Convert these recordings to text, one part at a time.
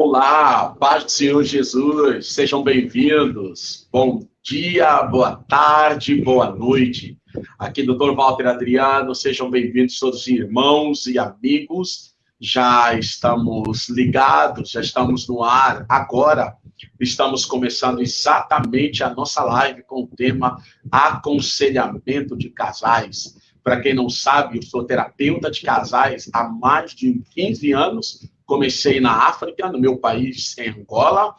Olá, paz do Senhor Jesus, sejam bem-vindos. Bom dia, boa tarde, boa noite. Aqui, Dr. Walter Adriano, sejam bem-vindos todos os irmãos e amigos. Já estamos ligados, já estamos no ar. Agora, estamos começando exatamente a nossa live com o tema aconselhamento de casais. Para quem não sabe, eu sou terapeuta de casais há mais de 15 anos. Comecei na África, no meu país, em Angola,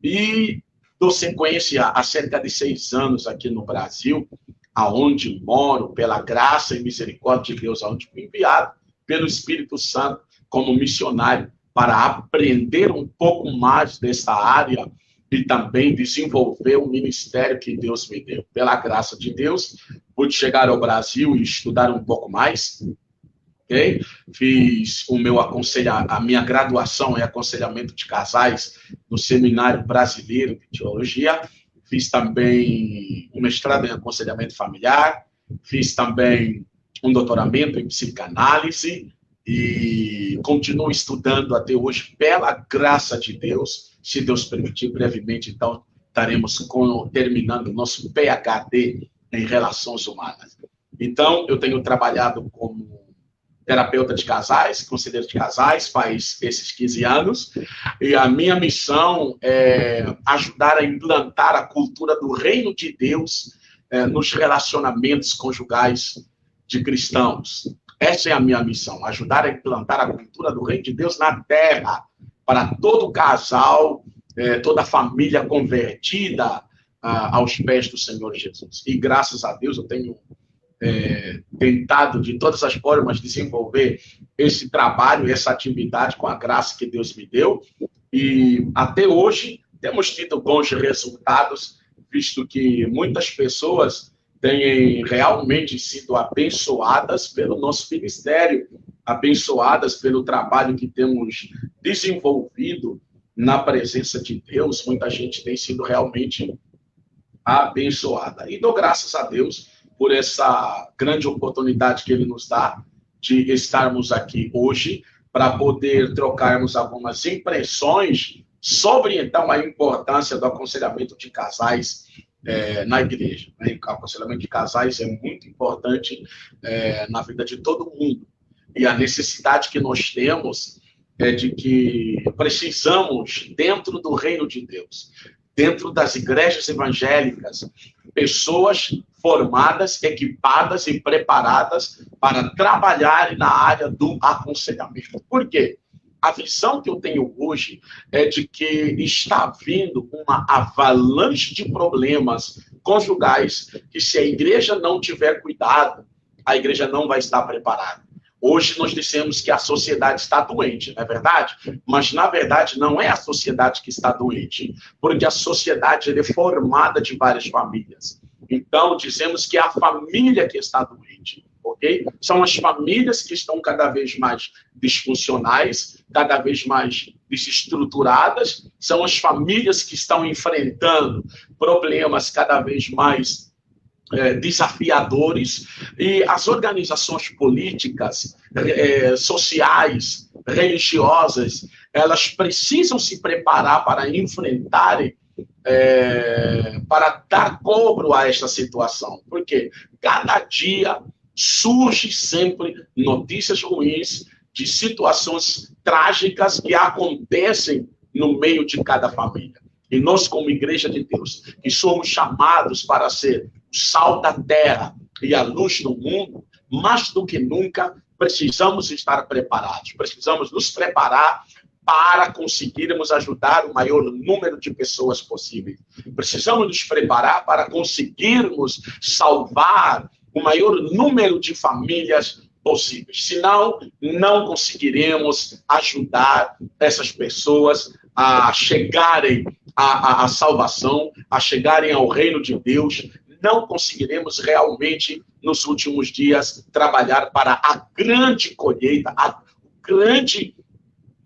e dou sequência há cerca de 6 anos aqui no Brasil, aonde moro, pela graça e misericórdia de Deus, aonde fui enviado pelo Espírito Santo como missionário para aprender um pouco mais dessa área e também desenvolver o ministério que Deus me deu. Pela graça de Deus, pude chegar ao Brasil e estudar um pouco mais. Okay? Fiz a minha graduação em aconselhamento de casais no Seminário Brasileiro de Teologia. Fiz também um mestrado em aconselhamento familiar. Fiz também um doutoramento em psicanálise e continuo estudando até hoje pela graça de Deus. Se Deus permitir, brevemente, então, estaremos terminando o nosso PhD em relações humanas. Então, eu tenho trabalhado como terapeuta de casais, conselheiro de casais, faz esses 15 anos, e a minha missão é ajudar a implantar a cultura do reino de Deus nos relacionamentos conjugais de cristãos. Essa é a minha missão, ajudar a implantar a cultura do reino de Deus na terra, para todo casal, toda família convertida aos pés do Senhor Jesus. E graças a Deus eu tenho tentado de todas as formas desenvolver esse trabalho, essa atividade com a graça que Deus me deu. E até hoje temos tido bons resultados, visto que muitas pessoas têm realmente sido abençoadas pelo nosso ministério, abençoadas pelo trabalho que temos desenvolvido na presença de Deus. Muita gente tem sido realmente abençoada. E dou graças a Deus por essa grande oportunidade que Ele nos dá de estarmos aqui hoje para poder trocarmos algumas impressões sobre, então, a importância do aconselhamento de casais na igreja. O aconselhamento de casais é muito importante na vida de todo mundo. E a necessidade que nós temos é de que precisamos, dentro do reino de Deus, dentro das igrejas evangélicas, pessoas formadas, equipadas e preparadas para trabalhar na área do aconselhamento. Por quê? A visão que eu tenho hoje é de que está vindo uma avalanche de problemas conjugais que, se a igreja não tiver cuidado, a igreja não vai estar preparada. Hoje nós dissemos que a sociedade está doente, não é verdade? Mas, na verdade, não é a sociedade que está doente, porque a sociedade é formada de várias famílias. Então, dizemos que é a família que está doente, ok? São as famílias que estão cada vez mais disfuncionais, cada vez mais desestruturadas, são as famílias que estão enfrentando problemas cada vez mais desafiadores, e as organizações políticas, sociais, religiosas, elas precisam se preparar para enfrentarem, para dar cobro a esta situação, porque cada dia surge sempre notícias ruins de situações trágicas que acontecem no meio de cada família. E nós, como Igreja de Deus, que somos chamados para ser o sal da terra e a luz do mundo, mais do que nunca, precisamos estar preparados. Precisamos nos preparar para conseguirmos ajudar o maior número de pessoas possível. Precisamos nos preparar para conseguirmos salvar o maior número de famílias possíveis. Senão, não conseguiremos ajudar essas pessoas a chegarem à salvação, a chegarem ao reino de Deus. Não conseguiremos realmente, nos últimos dias, trabalhar para a grande colheita, o grande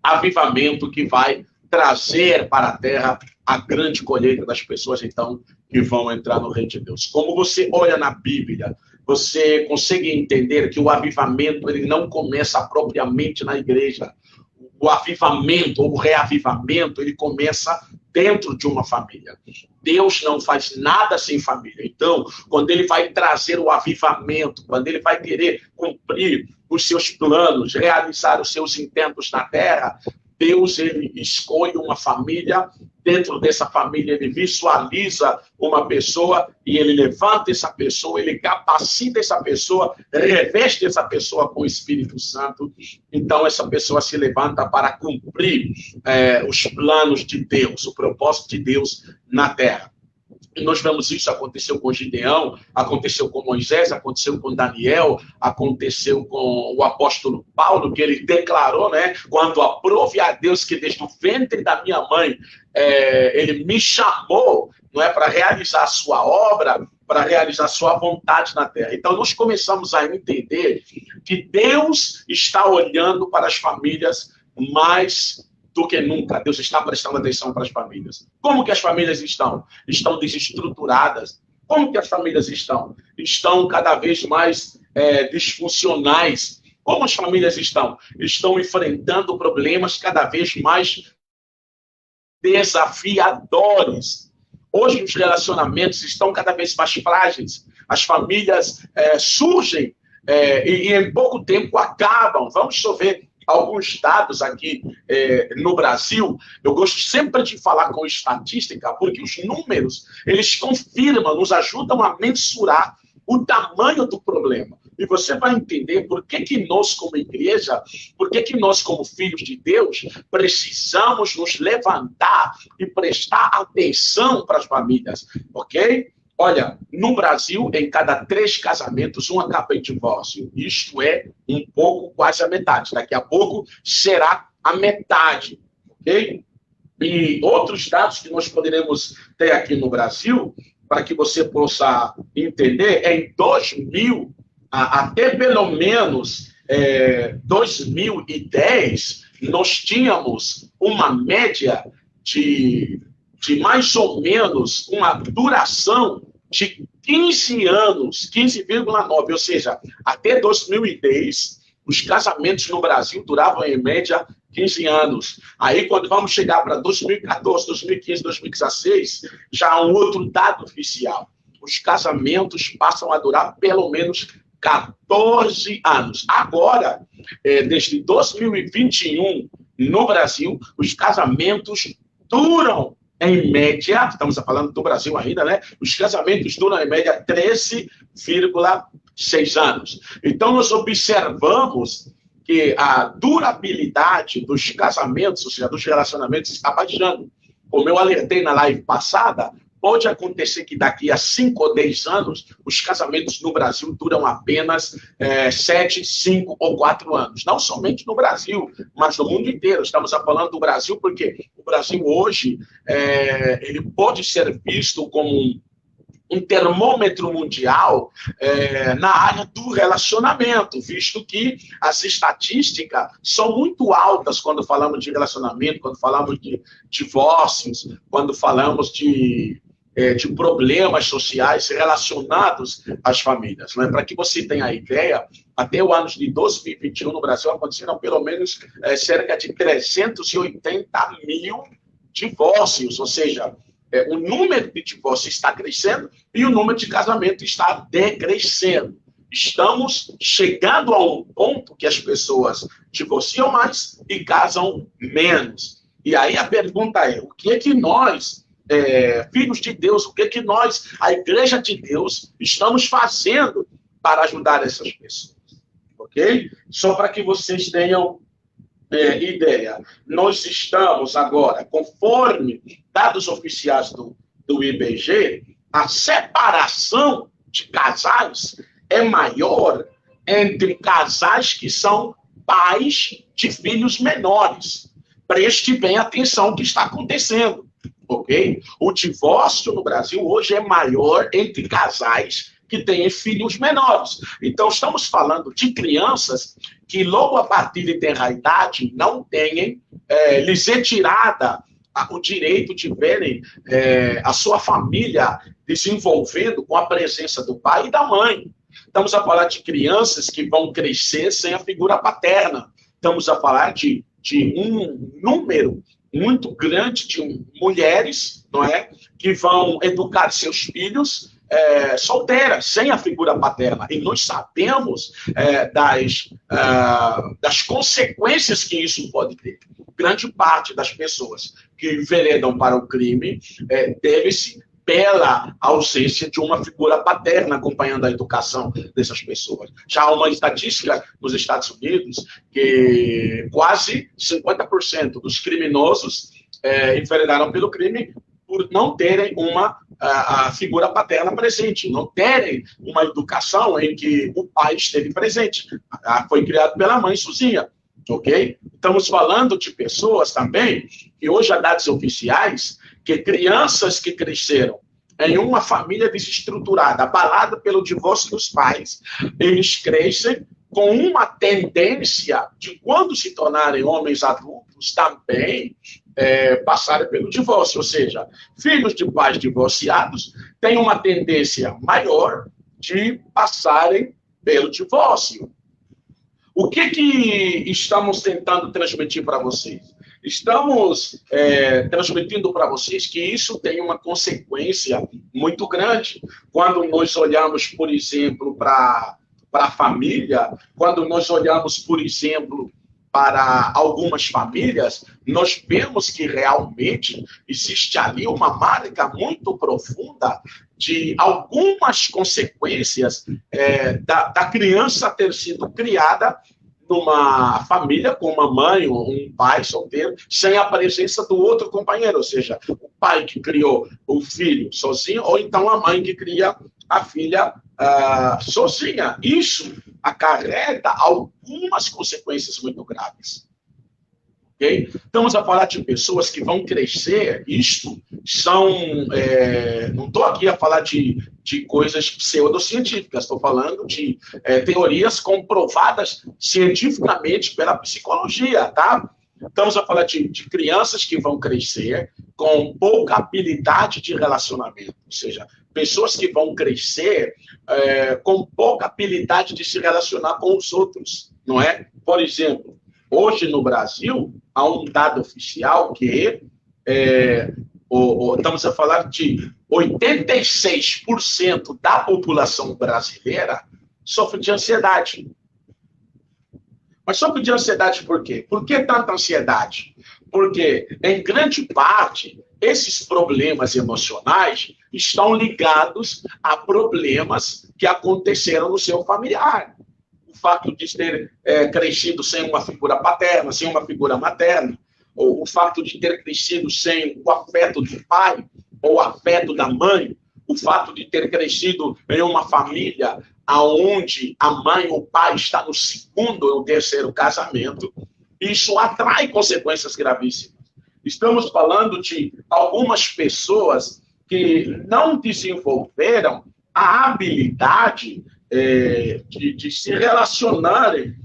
avivamento que vai trazer para a terra a grande colheita das pessoas, então, que vão entrar no reino de Deus. Como você olha na Bíblia, você consegue entender que o avivamento ele não começa propriamente na igreja. o avivamento ou o reavivamento, ele começa dentro de uma família. Deus não faz nada sem família. Então, quando ele vai trazer o avivamento, quando ele vai querer cumprir os seus planos, realizar os seus intentos na terra, Deus, ele escolhe uma família. Dentro dessa família, ele visualiza uma pessoa e ele levanta essa pessoa, ele capacita essa pessoa, reveste essa pessoa com o Espírito Santo. Então, essa pessoa se levanta para cumprir os planos de Deus, o propósito de Deus na terra. E nós vemos isso, aconteceu com Gideão, aconteceu com Moisés, aconteceu com Daniel, aconteceu com o apóstolo Paulo, que ele declarou, né? Quando aprove a Deus que desde o ventre da minha mãe, ele me chamou, não é, para realizar a sua obra, para realizar a sua vontade na terra. Então, nós começamos a entender que Deus está olhando para as famílias mais do que nunca. Deus está prestando atenção para as famílias. Como que as famílias estão? Estão desestruturadas. Como que as famílias estão? Estão cada vez mais disfuncionais. Como as famílias estão? Estão enfrentando problemas cada vez mais desafiadores. Hoje os relacionamentos estão cada vez mais frágeis. As famílias surgem e em pouco tempo acabam. Vamos só ver alguns dados aqui no Brasil. Eu gosto sempre de falar com estatística, porque os números, eles confirmam, nos ajudam a mensurar o tamanho do problema. E você vai entender por que nós, como igreja, por que nós, como filhos de Deus, precisamos nos levantar e prestar atenção para as famílias, ok? Olha, no Brasil, em cada 3 casamentos, um acaba em divórcio. Isto é um pouco, quase a metade. Daqui a pouco será a metade, ok? E outros dados que nós poderemos ter aqui no Brasil, para que você possa entender, em 2000, até pelo menos 2010, nós tínhamos uma média de mais ou menos uma duração de 15 anos, 15,9, ou seja, até 2010, os casamentos no Brasil duravam em média 15 anos. Aí, quando vamos chegar para 2014, 2015, 2016, já há um outro dado oficial. Os casamentos passam a durar pelo menos 14 anos. Agora, desde 2021, no Brasil, os casamentos duram, em média, estamos falando do Brasil ainda, né? Os casamentos duram, em média, 13,6 anos. Então, nós observamos que a durabilidade dos casamentos, ou seja, dos relacionamentos, está baixando. Como eu alertei na live passada, pode acontecer que daqui a 5 ou 10 anos, os casamentos no Brasil duram apenas 7, 5 ou 4 anos. Não somente no Brasil, mas no mundo inteiro. Estamos falando do Brasil porque o Brasil hoje ele pode ser visto como um termômetro mundial na área do relacionamento, visto que as estatísticas são muito altas quando falamos de relacionamento, quando falamos de divórcios, quando falamos de problemas sociais relacionados às famílias. Né? Para que você tenha a ideia, até o ano de 2021, no Brasil, aconteceram pelo menos cerca de 380 mil divórcios, ou seja, o número de divórcios está crescendo e o número de casamento está decrescendo. Estamos chegando a um ponto que as pessoas divorciam mais e casam menos. E aí a pergunta é, o que é que nós, filhos de Deus, o que é que nós, a Igreja de Deus, estamos fazendo para ajudar essas pessoas? Ok? Só para que vocês tenham ideia. Nós estamos agora, conforme dados oficiais do IBGE, a separação de casais é maior entre casais que são pais de filhos menores. Preste bem atenção no que está acontecendo, ok? O divórcio no Brasil hoje é maior entre casais que têm filhos menores. Então, estamos falando de crianças que logo a partir de tenra idade não têm lhes retirada o direito de verem a sua família desenvolvendo com a presença do pai e da mãe. Estamos a falar de crianças que vão crescer sem a figura paterna. Estamos a falar de de um número muito grande de mulheres, não é, que vão educar seus filhos solteiras, sem a figura paterna. E nós sabemos das consequências que isso pode ter. Grande parte das pessoas que enveredam para o crime deve-se pela ausência de uma figura paterna acompanhando a educação dessas pessoas. Já há uma estatística nos Estados Unidos que quase 50% dos criminosos enveredaram pelo crime por não terem a figura paterna presente, não terem uma educação em que o pai esteve presente. Foi criado pela mãe sozinha, ok? Estamos falando de pessoas também que hoje há dados oficiais que crianças que cresceram em uma família desestruturada, abalada pelo divórcio dos pais, eles crescem com uma tendência de, quando se tornarem homens adultos, também passarem pelo divórcio. Ou seja, filhos de pais divorciados têm uma tendência maior de passarem pelo divórcio. O que estamos tentando transmitir para vocês? Estamos transmitindo para vocês que isso tem uma consequência muito grande. Quando nós olhamos, por exemplo, para a família, quando nós olhamos, por exemplo, para algumas famílias, nós vemos que realmente existe ali uma marca muito profunda de algumas consequências da criança ter sido criada numa família com uma mãe ou um pai solteiro, sem a presença do outro companheiro, ou seja, o pai que criou o filho sozinho, ou então a mãe que cria a filha sozinha. Isso acarreta algumas consequências muito graves. Okay? Estamos a falar de pessoas que vão crescer. Isto são... não estou aqui a falar de coisas pseudocientíficas, estou falando de teorias comprovadas cientificamente pela psicologia, tá? Estamos a falar de crianças que vão crescer com pouca habilidade de relacionamento, ou seja, pessoas que vão crescer com pouca habilidade de se relacionar com os outros, não é? Por exemplo, hoje no Brasil, há um dado oficial que estamos a falar de 86% da população brasileira sofre de ansiedade. Mas sofre de ansiedade por quê? Por que tanta ansiedade? Porque, em grande parte, esses problemas emocionais estão ligados a problemas que aconteceram no seu familiar. O fato de ter crescido sem uma figura paterna, sem uma figura materna, ou o fato de ter crescido sem o afeto do pai, ou o afeto da mãe, o fato de ter crescido em uma família onde a mãe ou o pai está no segundo ou terceiro casamento, isso atrai consequências gravíssimas. Estamos falando de algumas pessoas que não desenvolveram a habilidade de se relacionarem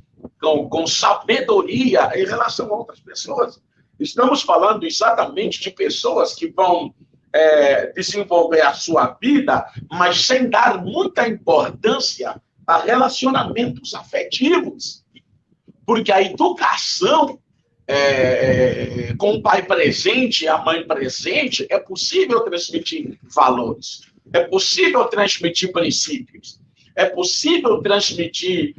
com sabedoria em relação a outras pessoas. Estamos falando exatamente de pessoas que vão desenvolver a sua vida, mas sem dar muita importância a relacionamentos afetivos. Porque a educação com o pai presente e a mãe presente, é possível transmitir valores, é possível transmitir princípios, é possível transmitir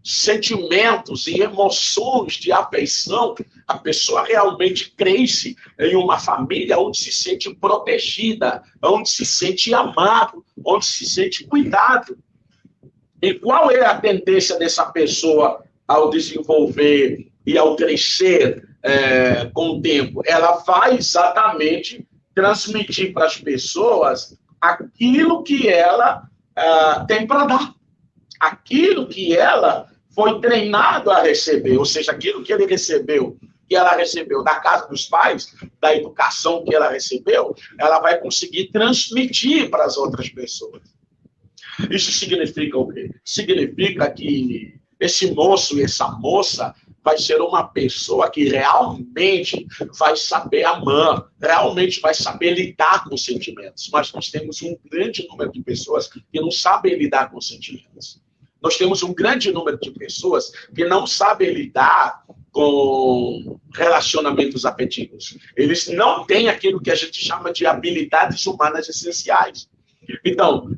sentimentos e emoções de afeição. A pessoa realmente cresce em uma família onde se sente protegida, onde se sente amado, onde se sente cuidado. E qual é a tendência dessa pessoa ao desenvolver e ao crescer com o tempo? Ela vai exatamente transmitir para as pessoas aquilo que ela tem para dar, aquilo que ela foi treinada a receber, ou seja, aquilo que ela recebeu da casa dos pais, da educação que ela recebeu, ela vai conseguir transmitir para as outras pessoas. Isso significa o quê? Significa que esse moço e essa moça vai ser uma pessoa que realmente vai saber amar, realmente vai saber lidar com sentimentos. Mas nós temos um grande número de pessoas que não sabem lidar com sentimentos. nós temos um grande número de pessoas que não sabem lidar com relacionamentos afetivos. Eles não têm aquilo que a gente chama de habilidades humanas essenciais. Então,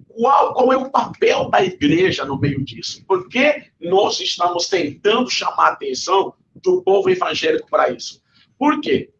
qual é o papel da igreja no meio disso? Por que nós estamos tentando chamar a atenção do povo evangélico para isso? Por quê?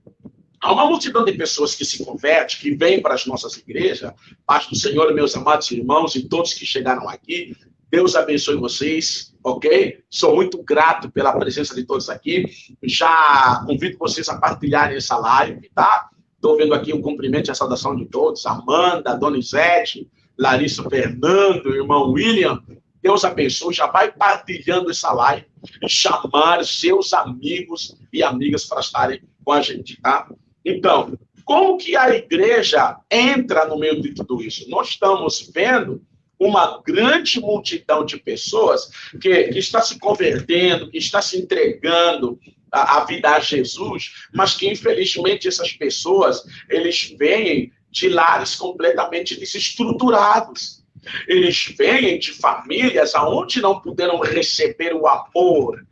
Há uma multidão de pessoas que se converte, que vêm para as nossas igrejas. Paz do Senhor, meus amados irmãos e todos que chegaram aqui. Deus abençoe vocês, ok? Sou muito grato pela presença de todos aqui. Já convido vocês a partilharem essa live, tá? Estou vendo aqui um cumprimento e a saudação de todos. Amanda, Donizete, Larissa Fernando, irmão William. Deus abençoe. Já vai partilhando essa live e chamar seus amigos e amigas para estarem com a gente, tá? Então, como que a igreja entra no meio de tudo isso? Nós estamos vendo uma grande multidão de pessoas que está se convertendo, que está se entregando a vida a Jesus, mas que, infelizmente, essas pessoas, eles vêm de lares completamente desestruturados. Eles vêm de famílias onde não puderam receber o amor.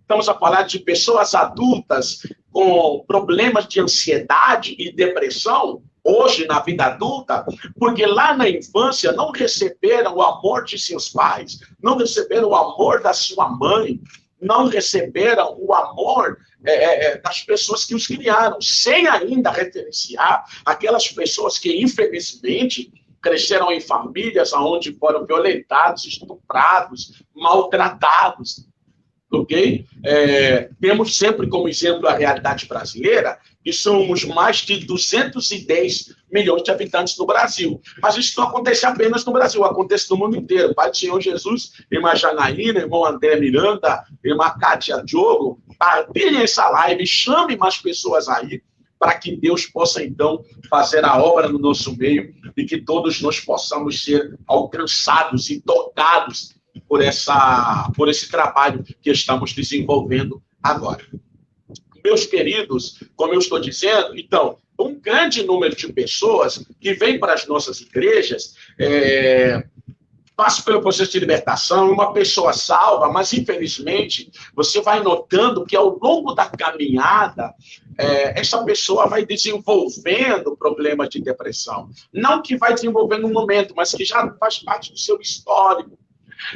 Estamos a falar de pessoas adultas com problemas de ansiedade e depressão, hoje na vida adulta, porque lá na infância não receberam o amor de seus pais, não receberam o amor da sua mãe, não receberam o amor das pessoas que os criaram, sem ainda referenciar aquelas pessoas que, infelizmente, cresceram em famílias onde foram violentados, estuprados, maltratados. Ok? Temos sempre como exemplo a realidade brasileira, que somos mais de 210 milhões de habitantes no Brasil. Mas isso não acontece apenas no Brasil, acontece no mundo inteiro. Pai do Senhor Jesus, irmã Janaína, irmão André Miranda, irmã Kátia Diogo, partilhem essa live, chame mais pessoas aí, para que Deus possa, então, fazer a obra no nosso meio e que todos nós possamos ser alcançados e tocados por esse trabalho que estamos desenvolvendo agora. Meus queridos, como eu estou dizendo, então, um grande número de pessoas que vêm para as nossas igrejas passa pelo processo de libertação, uma pessoa salva, mas, infelizmente, você vai notando que, ao longo da caminhada, essa pessoa vai desenvolvendo problemas de depressão. Não que vai desenvolvendo no momento, mas que já faz parte do seu histórico.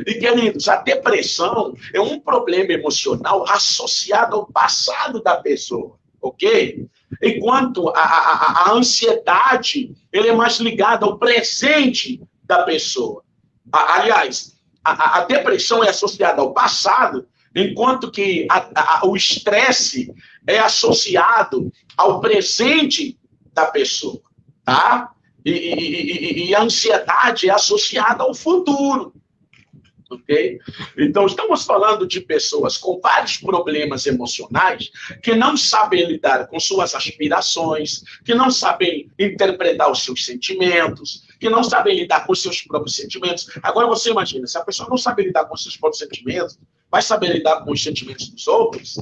E, queridos, a depressão é um problema emocional associado ao passado da pessoa, ok? Enquanto a ansiedade, ele é mais ligada ao presente da pessoa. Aliás, a depressão é associada ao passado, enquanto que o estresse é associado ao presente da pessoa, tá? E a ansiedade é associada ao futuro. Okay? Então, estamos falando de pessoas com vários problemas emocionais que não sabem lidar com suas aspirações, que não sabem interpretar os seus sentimentos, que não sabem lidar com os seus próprios sentimentos. Agora, você imagina, se a pessoa não sabe lidar com os seus próprios sentimentos, vai saber lidar com os sentimentos dos outros?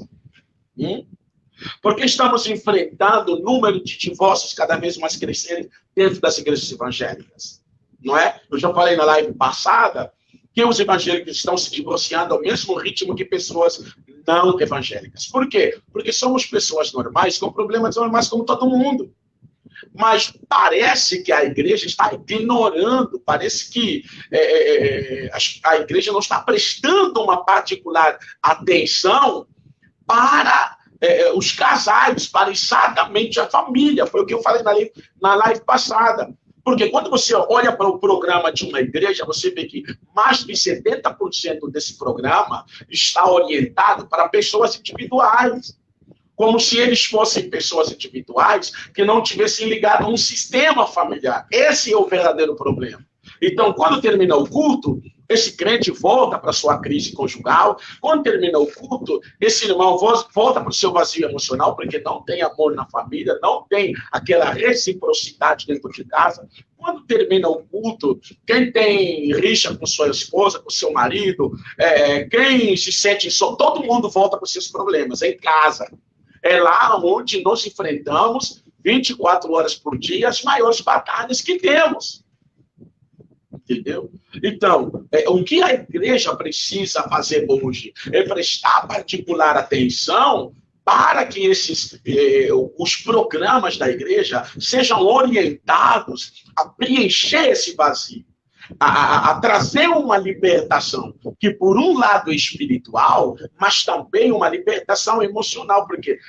Porque estamos enfrentando o número de divórcios cada vez mais crescerem dentro das igrejas evangélicas. Não é? Eu já falei na live passada que os evangélicos estão se divorciando ao mesmo ritmo que pessoas não evangélicas. Por quê? Porque somos pessoas normais, com problemas normais como todo mundo. Mas parece que a igreja está ignorando, parece que a igreja não está prestando uma particular atenção para os casais, para exatamente a família. Foi o que eu falei na live passada. Porque quando você olha para o programa de uma igreja, você vê que mais de 70% desse programa está orientado para pessoas individuais. Como se eles fossem pessoas individuais que não tivessem ligado a um sistema familiar. Esse é o verdadeiro problema. Então, quando termina o culto, esse crente volta para a sua crise conjugal. Quando termina o culto, esse irmão volta para o seu vazio emocional, porque não tem amor na família, não tem aquela reciprocidade dentro de casa. Quando termina o culto, quem tem rixa com sua esposa, com seu marido, quem se sente só, todo mundo volta para os seus problemas, em casa. É lá onde nós enfrentamos 24 horas por dia as maiores batalhas que temos. Entendeu? Então, o que a igreja precisa fazer hoje é prestar particular atenção para que os programas da igreja sejam orientados a preencher esse vazio, a trazer uma libertação, que por um lado é espiritual, mas também uma libertação emocional, porque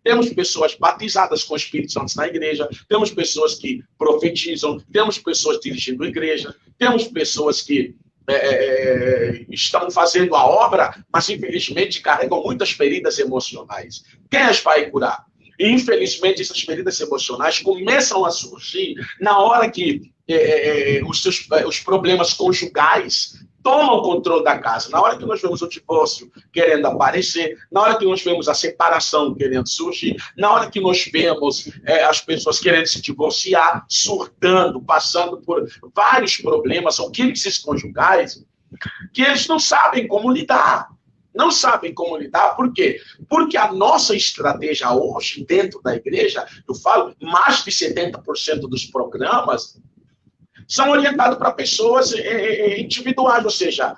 temos pessoas batizadas com o Espírito Santo na igreja, temos pessoas que profetizam, temos pessoas dirigindo a igreja, temos pessoas que estão fazendo a obra, mas infelizmente carregam muitas feridas emocionais. Quem as vai curar? E infelizmente essas feridas emocionais começam a surgir na hora que os problemas conjugais tomam o controle da casa. Na hora que nós vemos o divórcio querendo aparecer, na hora que nós vemos a separação querendo surgir, na hora que nós vemos as pessoas querendo se divorciar, surtando, passando por vários problemas ou crises conjugais, que eles não sabem como lidar. Não sabem como lidar, por quê? Porque a nossa estratégia hoje, dentro da igreja, eu falo, mais de 70% dos programas são orientados para pessoas individuais, ou seja,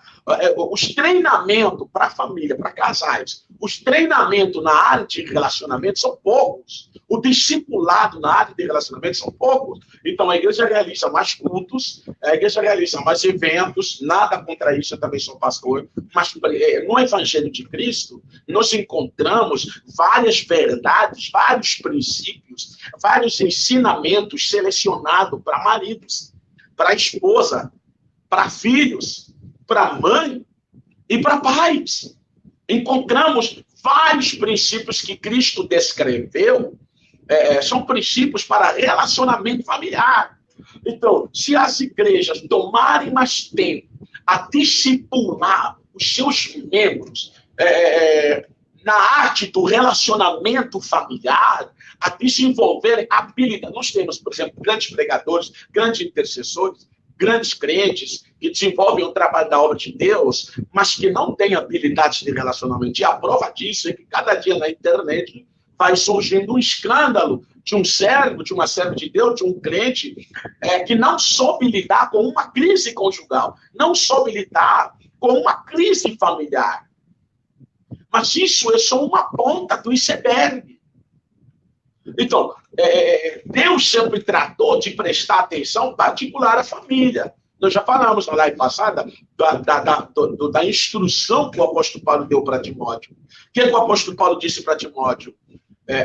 os treinamentos para família, para casais, os treinamentos na área de relacionamento são poucos. O discipulado na área de relacionamento são poucos. Então, a igreja realiza mais cultos, a igreja realiza mais eventos, nada contra isso, eu também sou pastor, mas no Evangelho de Cristo, nós encontramos várias verdades, vários princípios, vários ensinamentos selecionados para maridos, para esposa, para filhos, para mãe e para pais. Encontramos vários princípios que Cristo descreveu, são princípios para relacionamento familiar. Então, se as igrejas tomarem mais tempo a discipular os seus membros na arte do relacionamento familiar, a desenvolverem habilidade. Nós temos, por exemplo, grandes pregadores, grandes intercessores, grandes crentes que desenvolvem o trabalho da obra de Deus, mas que não têm habilidades de relacionamento. E a prova disso é que cada dia na internet vai surgindo um escândalo de um servo, de uma serva de Deus, de um crente, que não soube lidar com uma crise conjugal, não soube lidar com uma crise familiar. Mas isso é só uma ponta do iceberg. Então, Deus sempre tratou de prestar atenção particular à família. Nós já falamos na live passada da instrução que o apóstolo Paulo deu para Timóteo. O que o apóstolo Paulo disse para Timóteo?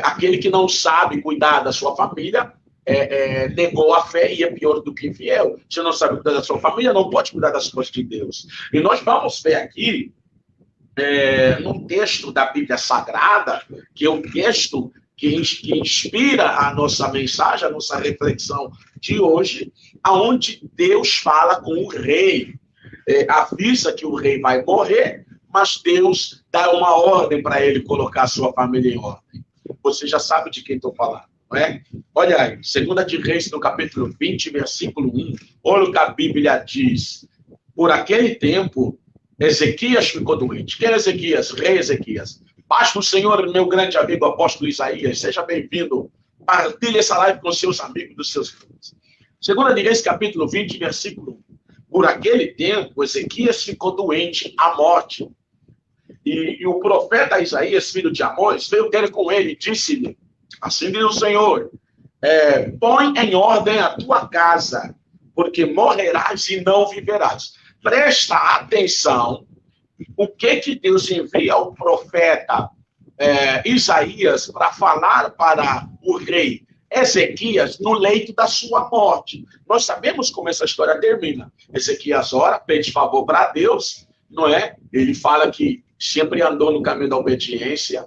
Aquele que não sabe cuidar da sua família negou a fé e é pior do que infiel. Se não sabe cuidar da sua família, não pode cuidar das coisas de Deus. E nós vamos ver aqui, num texto da Bíblia Sagrada, que é um texto que inspira a nossa mensagem, a nossa reflexão de hoje, aonde Deus fala com o rei, avisa que o rei vai morrer, mas Deus dá uma ordem para ele colocar a sua família em ordem. Você já sabe de quem estou falando, não é? Olha aí, 2 de Reis, no capítulo 20, versículo 1, olha o que a Bíblia diz. Por aquele tempo, Ezequias ficou doente. Quem é Ezequias? Rei Ezequias. Paz do Senhor, meu grande amigo apóstolo Isaías, seja bem-vindo. Partilhe essa live com seus amigos, dos seus filhos. 2 de Reis, capítulo 20, versículo 1. Por aquele tempo, Ezequias ficou doente, à morte. E o profeta Isaías, filho de Amós, veio ter com ele e disse-lhe, assim diz o Senhor, põe em ordem a tua casa, porque morrerás e não viverás. Presta atenção o que Deus envia ao profeta Isaías para falar para o rei Ezequias no leito da sua morte. Nós sabemos como essa história termina. Ezequias ora, pede favor para Deus, não é? Ele fala que sempre andou no caminho da obediência,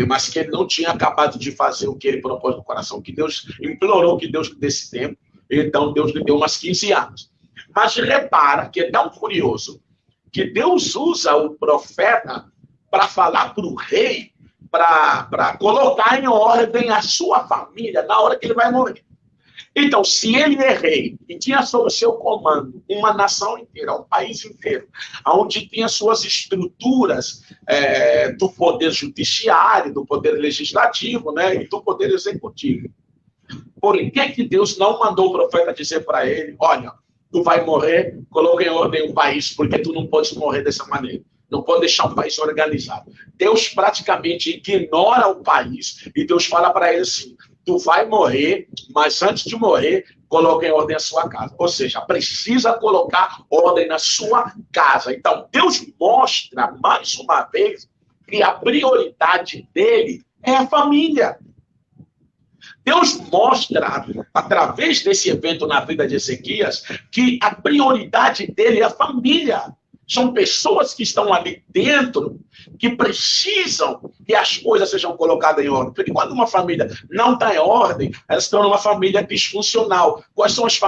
mas que ele não tinha acabado de fazer o que ele propôs no coração, que Deus implorou que Deus lhe desse tempo, então Deus lhe deu umas 15 anos. Mas repara que é tão curioso que Deus usa o profeta para falar para o rei, para colocar em ordem a sua família na hora que ele vai morrer. Então, se ele é rei e tinha sob o seu comando uma nação inteira, um país inteiro, onde tinha suas estruturas do poder judiciário, do poder legislativo, né, e do poder executivo, por que Deus não mandou o profeta dizer para ele, olha, tu vai morrer, coloca em ordem o país, porque tu não pode morrer dessa maneira. Não pode deixar um país organizado. Deus praticamente ignora o país e Deus fala para ele assim, tu vai morrer, mas antes de morrer, coloca em ordem a sua casa. Ou seja, precisa colocar ordem na sua casa. Então, Deus mostra, mais uma vez, que a prioridade dele é a família. Deus mostra, através desse evento na vida de Ezequias, que a prioridade dele é a família. São pessoas que estão ali dentro, que precisam que as coisas sejam colocadas em ordem. Porque quando uma família não está em ordem, elas estão numa família disfuncional. Quais são as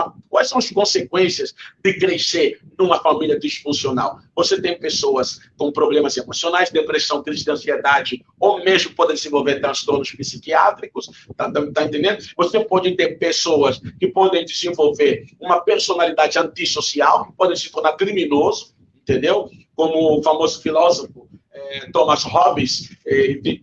consequências de crescer numa família disfuncional? Você tem pessoas com problemas emocionais, depressão, crise de ansiedade, ou mesmo podem desenvolver transtornos psiquiátricos, tá entendendo? Você pode ter pessoas que podem desenvolver uma personalidade antissocial, que podem se tornar criminosos, entendeu? Como o famoso filósofo Thomas Hobbes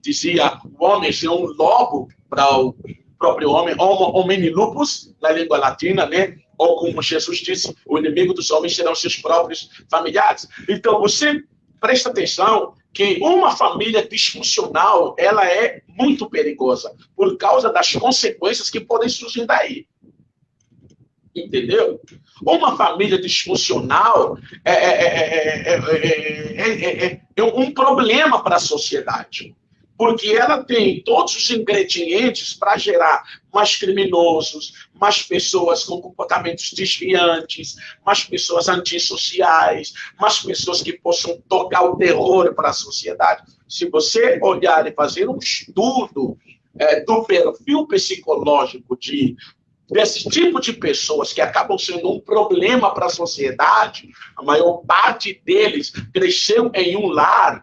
dizia, o homem é um lobo para o próprio homem, homini lupus, na língua latina, né? Ou como Jesus disse, o inimigo dos homens serão seus próprios familiares. Então, você presta atenção que uma família disfuncional, ela é muito perigosa, por causa das consequências que podem surgir daí. Entendeu? Uma família disfuncional é um problema para a sociedade, porque ela tem todos os ingredientes para gerar mais criminosos, mais pessoas com comportamentos desviantes, mais pessoas antissociais, mais pessoas que possam tocar o terror para a sociedade. Se você olhar e fazer um estudo do perfil psicológico desse tipo de pessoas que acabam sendo um problema para a sociedade, a maior parte deles cresceu em um lar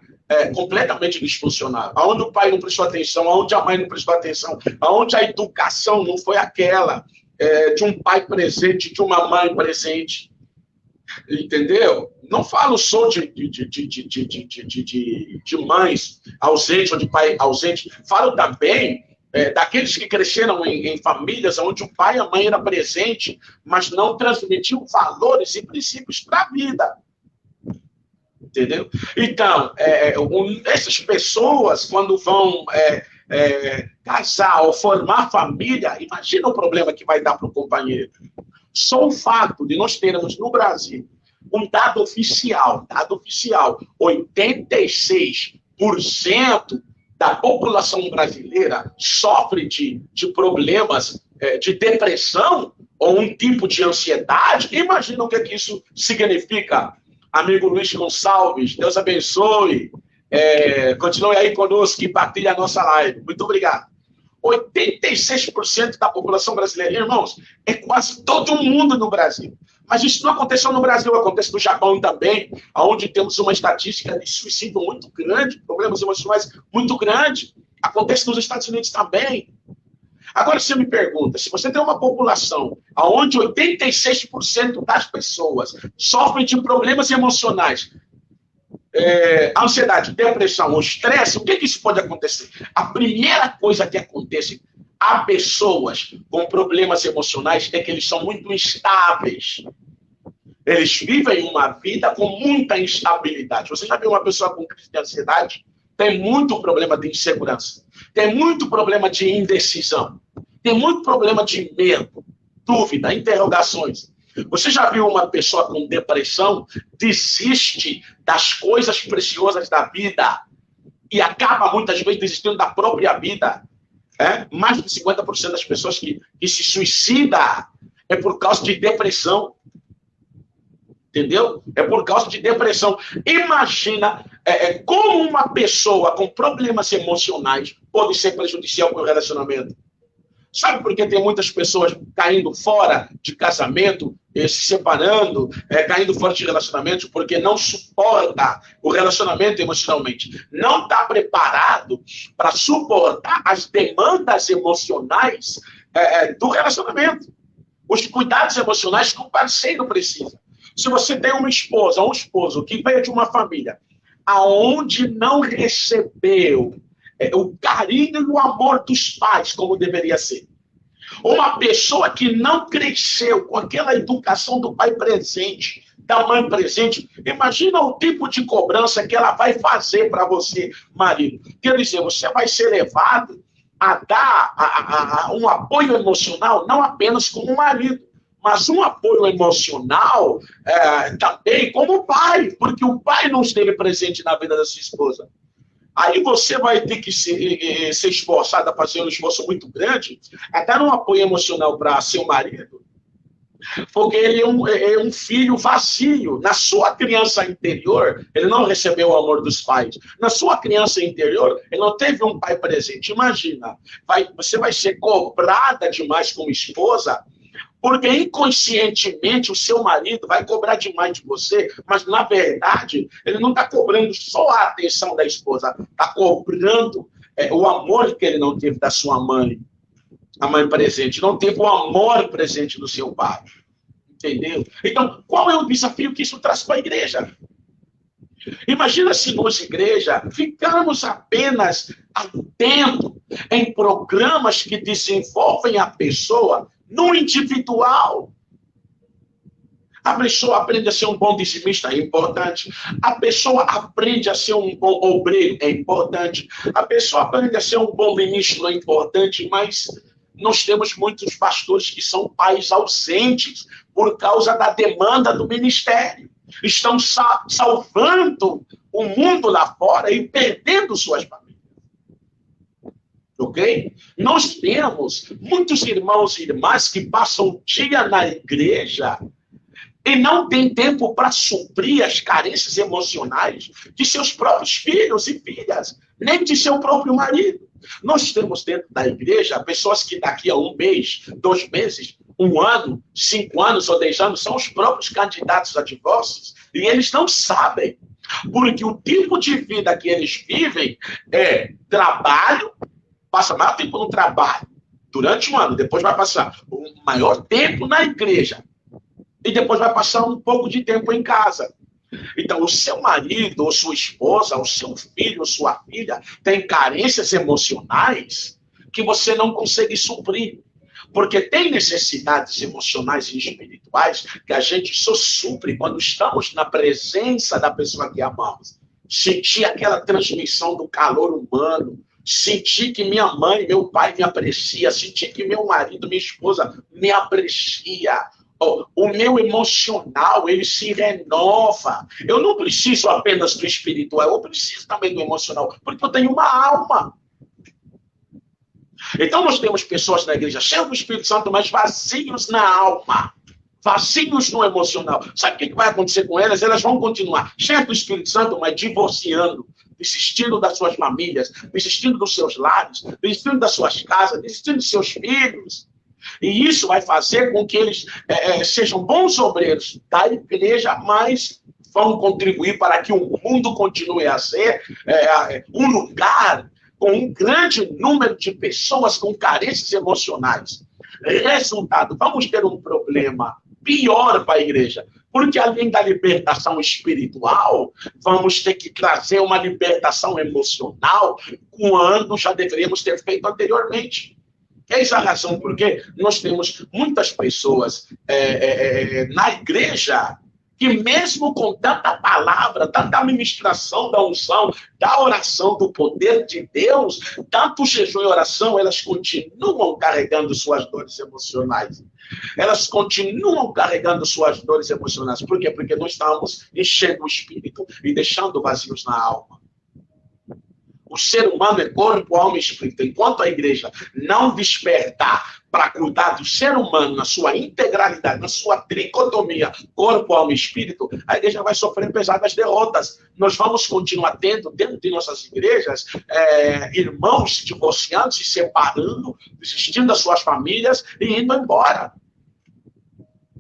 completamente disfuncional, onde o pai não prestou atenção, onde a mãe não prestou atenção, onde a educação não foi aquela de um pai presente, de uma mãe presente, entendeu? Não falo só de mães ausentes ou de pai ausente, falo também daqueles que cresceram em famílias onde o pai e a mãe eram presentes, mas não transmitiam valores e princípios para a vida. Entendeu? Então, essas pessoas, quando vão casar ou formar família, imagina o problema que vai dar para o companheiro. Só o fato de nós termos no Brasil um dado oficial, 86% da população brasileira sofre de problemas de depressão ou um tipo de ansiedade. Imagina o que isso significa. Amigo Luiz Gonçalves, Deus abençoe. Continue aí conosco e partilhe a nossa live. Muito obrigado. 86% da população brasileira, irmãos, é quase todo mundo no Brasil. Mas isso não aconteceu no Brasil, acontece no Japão também, onde temos uma estatística de suicídio muito grande, problemas emocionais muito grande. Acontece nos Estados Unidos também. Agora você me pergunta, se você tem uma população onde 86% das pessoas sofrem de problemas emocionais, ansiedade, depressão ou estresse, o que isso pode acontecer? A primeira coisa que acontece a pessoas com problemas emocionais é que eles são muito instáveis. Eles vivem uma vida com muita instabilidade. Você já viu uma pessoa com crise de ansiedade? Tem muito problema de insegurança. Tem muito problema de indecisão. Tem muito problema de medo, dúvida, interrogações. Você já viu uma pessoa com depressão desiste das coisas preciosas da vida e acaba muitas vezes desistindo da própria vida? Mais de 50% das pessoas que se suicidam é por causa de depressão. Entendeu? É por causa de depressão. Imagina como uma pessoa com problemas emocionais pode ser prejudicial para o relacionamento. Sabe por que tem muitas pessoas caindo fora de casamento, se separando, caindo fora de relacionamento, porque não suporta o relacionamento emocionalmente. Não está preparado para suportar as demandas emocionais do relacionamento. Os cuidados emocionais que o parceiro precisa. Se você tem uma esposa ou um esposo que veio de uma família aonde não recebeu o carinho e o amor dos pais como deveria ser, Uma pessoa que não cresceu com aquela educação do pai presente, da mãe presente, imagina o tipo de cobrança que ela vai fazer para você, marido. Quer dizer, você vai ser levado a dar um apoio emocional, não apenas como marido, mas um apoio emocional também como pai, porque o pai não esteve presente na vida da sua esposa. Aí você vai ter que ser esforçado a fazer um esforço muito grande, a dar um apoio emocional para seu marido, porque ele é um filho vazio. Na sua criança interior, ele não recebeu o amor dos pais. Na sua criança interior, ele não teve um pai presente. Imagina, você vai ser cobrada demais como esposa, porque inconscientemente o seu marido vai cobrar demais de você, mas na verdade ele não está cobrando só a atenção da esposa, está cobrando o amor que ele não teve da sua mãe, a mãe presente, não teve o amor presente do seu pai. Entendeu? Então, qual é o desafio que isso traz para a igreja? Imagina se nós, igreja, ficamos apenas atentos em programas que desenvolvem a pessoa no individual. A pessoa aprende a ser um bom dizimista, é importante. A pessoa aprende a ser um bom obreiro, é importante. A pessoa aprende a ser um bom ministro, é importante, mas nós temos muitos pastores que são pais ausentes por causa da demanda do ministério. Estão salvando o mundo lá fora e perdendo suas famílias. Ok? Nós temos muitos irmãos e irmãs que passam o dia na igreja e não tem tempo para suprir as carências emocionais de seus próprios filhos e filhas, nem de seu próprio marido. Nós temos dentro da igreja pessoas que daqui a 1 mês, 2 meses, 1 ano, 5 anos ou 10 anos são os próprios candidatos a divórcios e eles não sabem, porque o tipo de vida que eles vivem é trabalho, passa maior tempo no trabalho durante 1 ano, depois vai passar o maior tempo na igreja e depois vai passar um pouco de tempo em casa. Então, o seu marido, ou sua esposa, ou seu filho, ou sua filha, tem carências emocionais que você não consegue suprir. Porque tem necessidades emocionais e espirituais que a gente só supre quando estamos na presença da pessoa que amamos. Sentir aquela transmissão do calor humano, sentir que minha mãe, meu pai me aprecia, sentir que meu marido, minha esposa me aprecia. O meu emocional, ele se renova. Eu não preciso apenas do espiritual, eu preciso também do emocional, porque eu tenho uma alma. Então nós temos pessoas na igreja cheias do Espírito Santo, mas vazios na alma, vazios no emocional. Sabe o que vai acontecer com elas? Elas vão continuar cheias do Espírito Santo, mas divorciando, desistindo das suas famílias, desistindo dos seus lares, desistindo das suas casas, desistindo dos seus filhos. E isso vai fazer com que eles sejam bons obreiros da igreja, mas vão contribuir para que o mundo continue a ser um lugar com um grande número de pessoas com carências emocionais. Resultado, vamos ter um problema pior para a igreja, porque além da libertação espiritual, vamos ter que trazer uma libertação emocional quando já deveríamos ter feito anteriormente. Eis a razão porque nós temos muitas pessoas na igreja que mesmo com tanta palavra, tanta administração da unção, da oração, do poder de Deus, tanto jejum e oração, elas continuam carregando suas dores emocionais. Elas continuam carregando suas dores emocionais. Por quê? Porque nós estamos enchendo o espírito e deixando vazios na alma. O ser humano é corpo, alma e espírito. Enquanto a igreja não despertar para cuidar do ser humano na sua integralidade, na sua tricotomia, corpo, alma e espírito, a igreja vai sofrer pesadas derrotas. Nós vamos continuar tendo, dentro de nossas igrejas, irmãos se divorciando, se separando, desistindo das suas famílias e indo embora.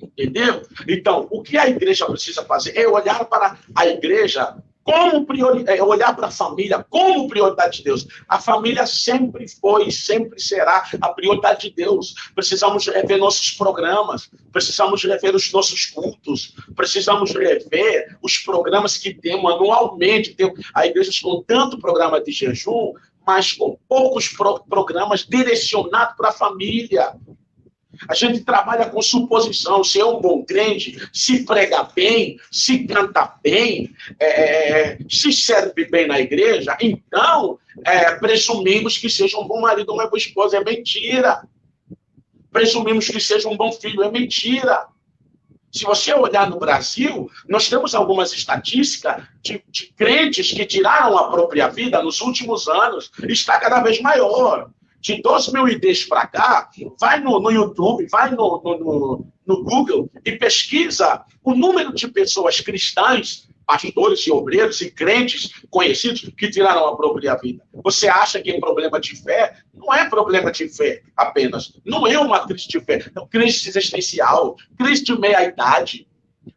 Entendeu? Então, o que a igreja precisa fazer é olhar para a igreja como olhar para a família como prioridade de Deus. A família sempre foi e sempre será a prioridade de Deus. Precisamos rever nossos programas, precisamos rever os nossos cultos, precisamos rever os programas que temos anualmente. A igreja com tanto programa de jejum, mas com poucos programas direcionados para a família. A gente trabalha com suposição, se é um bom crente, se prega bem, se canta bem, se serve bem na igreja, então presumimos que seja um bom marido, uma boa esposa. É mentira. Presumimos que seja um bom filho. É mentira. Se você olhar no Brasil, nós temos algumas estatísticas de crentes que tiraram a própria vida nos últimos anos. Está cada vez maior. De 2010 para cá, vai no YouTube, vai no Google e pesquisa o número de pessoas cristãs, pastores e obreiros e crentes conhecidos que tiraram a própria vida. Você acha que é problema de fé? Não é problema de fé apenas. Não é uma crise de fé. É uma crise existencial, crise de meia-idade,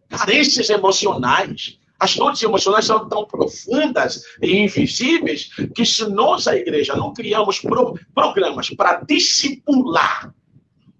carências emocionais. As dores emocionais são tão profundas e invisíveis que se nós, a igreja, não criamos programas para discipular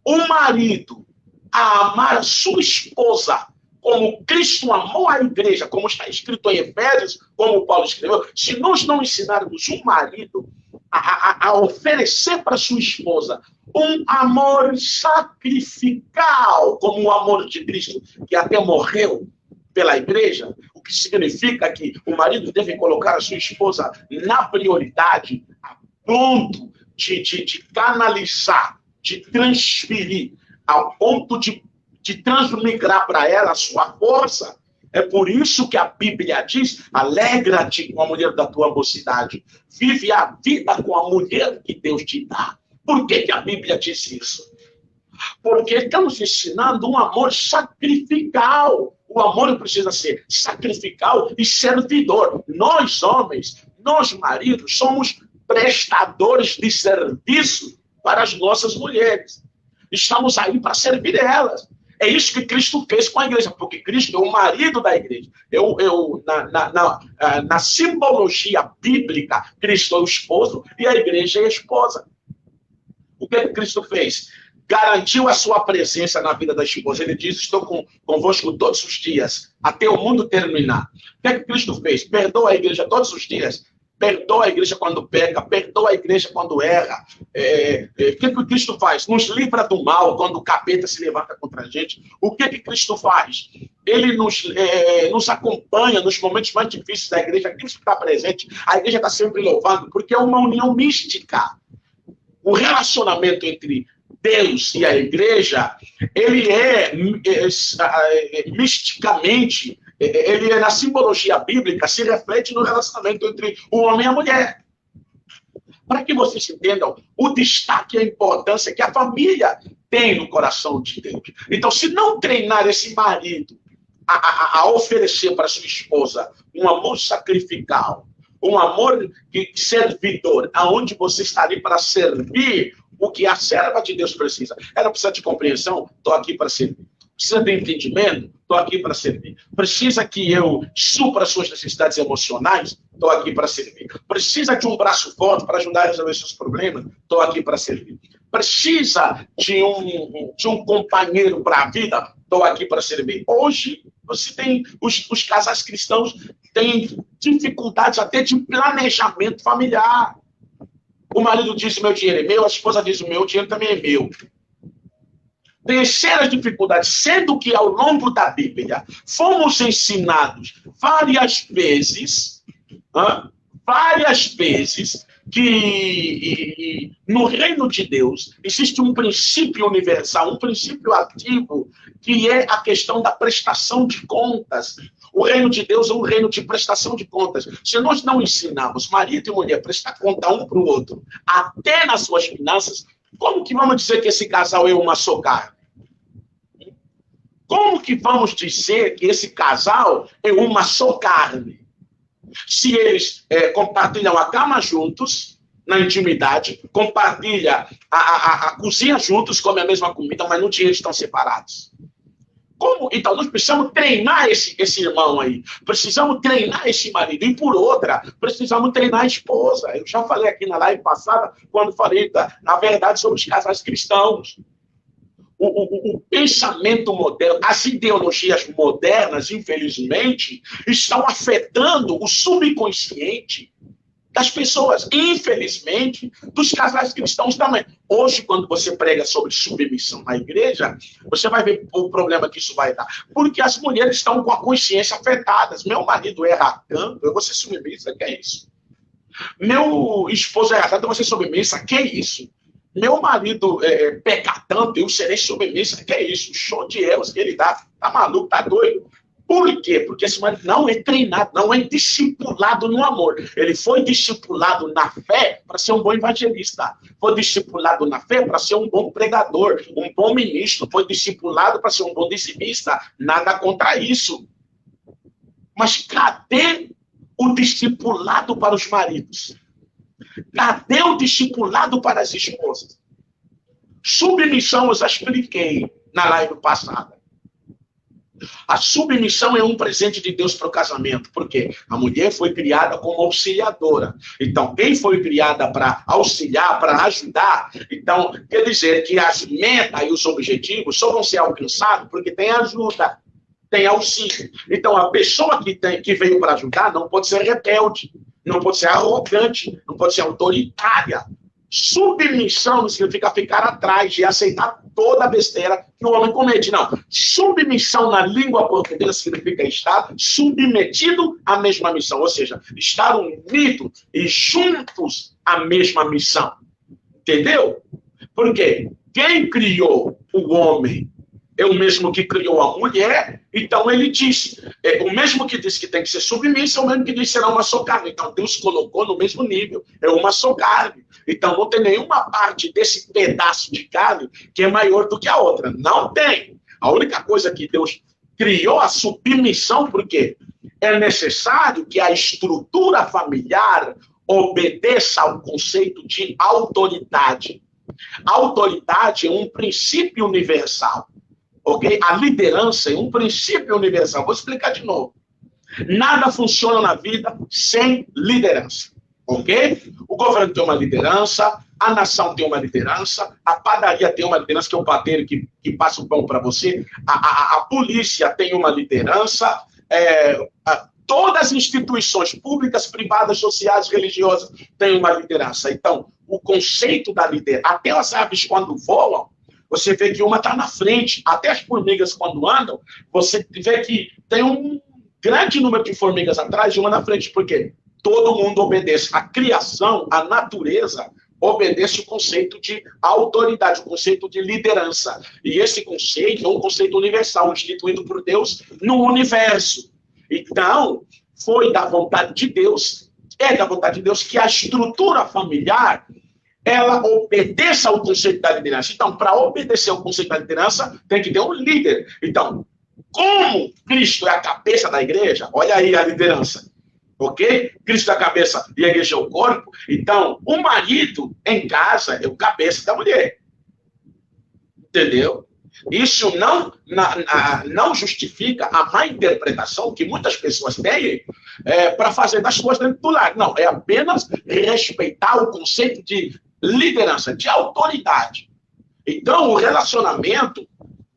o marido a amar a sua esposa como Cristo amou a igreja, como está escrito em Efésios, como Paulo escreveu, se nós não ensinarmos um marido a oferecer para sua esposa um amor sacrificial, como o amor de Cristo, que até morreu pela igreja, o que significa que o marido deve colocar a sua esposa na prioridade, a ponto de canalizar, de transferir, ao ponto de transmigrar para ela a sua força. É por isso que a Bíblia diz: alegra-te com a mulher da tua mocidade, vive a vida com a mulher que Deus te dá. Por que a Bíblia diz isso? Porque estamos ensinando um amor sacrificial. O amor precisa ser sacrificial e servidor. Nós, homens, nós, maridos, somos prestadores de serviço para as nossas mulheres. Estamos aí para servir elas. É isso que Cristo fez com a igreja, porque Cristo é o marido da igreja. Na simbologia bíblica, Cristo é o esposo e a igreja é a esposa. O que Cristo fez? Garantiu a sua presença na vida da esposa. Ele diz: estou convosco todos os dias, até o mundo terminar. O que Cristo fez? Perdoa a igreja todos os dias. Perdoa a igreja quando peca, perdoa a igreja quando erra. O que Cristo faz? Nos livra do mal quando o capeta se levanta contra a gente. O que Cristo faz? Ele nos acompanha nos momentos mais difíceis da igreja. Cristo está presente, a igreja está sempre louvando, porque é uma união mística. O relacionamento entre Deus e a igreja, ele misticamente, ele na simbologia bíblica, se reflete no relacionamento entre o homem e a mulher. Para que vocês entendam o destaque e a importância que a família tem no coração de Deus. Então, se não treinar esse marido a oferecer para sua esposa um amor sacrificial, um amor servidor, aonde você está ali para servir o que a serva de Deus precisa. Ela precisa de compreensão, estou aqui para servir. Precisa de entendimento, estou aqui para servir. Precisa que eu supra as suas necessidades emocionais, estou aqui para servir. Precisa de um braço forte para ajudar a resolver seus problemas, estou aqui para servir. Precisa de um companheiro para a vida, estou aqui para servir. Hoje, você tem os casais cristãos têm dificuldades até de planejamento familiar. O marido diz: meu dinheiro é meu, a esposa diz: o meu dinheiro também é meu. Tem sérias dificuldades, sendo que ao longo da Bíblia fomos ensinados várias vezes que no reino de Deus existe um princípio universal, um princípio ativo, que é a questão da prestação de contas. O reino de Deus é um reino de prestação de contas. Se nós não ensinarmos marido e mulher a prestar conta um para o outro, até nas suas finanças, como que vamos dizer que esse casal é uma só carne? Como que vamos dizer que esse casal é uma só carne? Se eles compartilham a cama juntos, na intimidade, compartilham a cozinha juntos, comem a mesma comida, mas no dia eles estão separados. Como? Então, nós precisamos treinar esse irmão aí. Precisamos treinar esse marido. E, por outra, precisamos treinar a esposa. Eu já falei aqui na live passada, quando falei, na verdade, sobre os casais cristãos. O pensamento moderno, as ideologias modernas, infelizmente, estão afetando o subconsciente das pessoas, infelizmente, dos casais cristãos também. Hoje, quando você prega sobre submissão na igreja, você vai ver o problema que isso vai dar. Porque as mulheres estão com a consciência afetada. Meu marido erra tanto, eu vou ser submissa, que é isso? Meu esposo erra tanto, eu vou ser submissa, que é isso? Meu marido peca tanto, eu serei submissa, que é isso? Show de erros que ele dá. Tá maluco, tá doido? Por quê? Porque esse marido não é treinado, não é discipulado no amor. Ele foi discipulado na fé para ser um bom evangelista. Foi discipulado na fé para ser um bom pregador, um bom ministro. Foi discipulado para ser um bom dizimista. Nada contra isso. Mas cadê o discipulado para os maridos? Cadê o discipulado para as esposas? Submissão eu já expliquei na live passada. A submissão é um presente de Deus para o casamento. Por quê? A mulher foi criada como auxiliadora. Então, quem foi criada para auxiliar, para ajudar, então, quer dizer que as metas e os objetivos só vão ser alcançados porque tem ajuda, tem auxílio. Então, a pessoa que veio para ajudar não pode ser rebelde, não pode ser arrogante, não pode ser autoritária. Submissão não significa ficar atrás e aceitar toda a besteira que o homem comete. Não. Submissão na língua portuguesa significa estar submetido à mesma missão. Ou seja, estar unidos e juntos à mesma missão. Entendeu? Porque quem criou o homem é o mesmo que criou a mulher. Então ele disse, o mesmo que disse que tem que ser submissa, é o mesmo que disse que será uma só carne. Então Deus colocou no mesmo nível, é uma só carne. Então não tem nenhuma parte desse pedaço de carne que é maior do que a outra. Não tem. A única coisa que Deus criou a submissão, porque é necessário que a estrutura familiar obedeça ao conceito de autoridade. A autoridade é um princípio universal. Ok? A liderança é um princípio universal. Vou explicar de novo. Nada funciona na vida sem liderança. Ok? O governo tem uma liderança, a nação tem uma liderança, a padaria tem uma liderança, que é o padeiro que passa o pão para você, a polícia tem uma liderança, todas as instituições públicas, privadas, sociais, religiosas têm uma liderança. Então, o conceito da liderança, até as aves quando voam, você vê que uma está na frente, até as formigas quando andam, você vê que tem um grande número de formigas atrás e uma na frente, porque todo mundo obedece. A criação, a natureza, obedece o conceito de autoridade, o conceito de liderança. E esse conceito é um conceito universal, instituído por Deus no universo. Então, foi da vontade de Deus, é da vontade de Deus que a estrutura familiar ela obedeça ao conceito da liderança. Então, para obedecer ao conceito da liderança, tem que ter um líder. Então, como Cristo é a cabeça da igreja, olha aí a liderança, ok? Cristo é a cabeça e a igreja é o corpo. Então, o marido em casa é o cabeça da mulher. Entendeu? Isso não justifica a má interpretação que muitas pessoas têm para fazer das coisas dentro do lar. Não, é apenas respeitar o conceito de liderança, de autoridade. Então, o relacionamento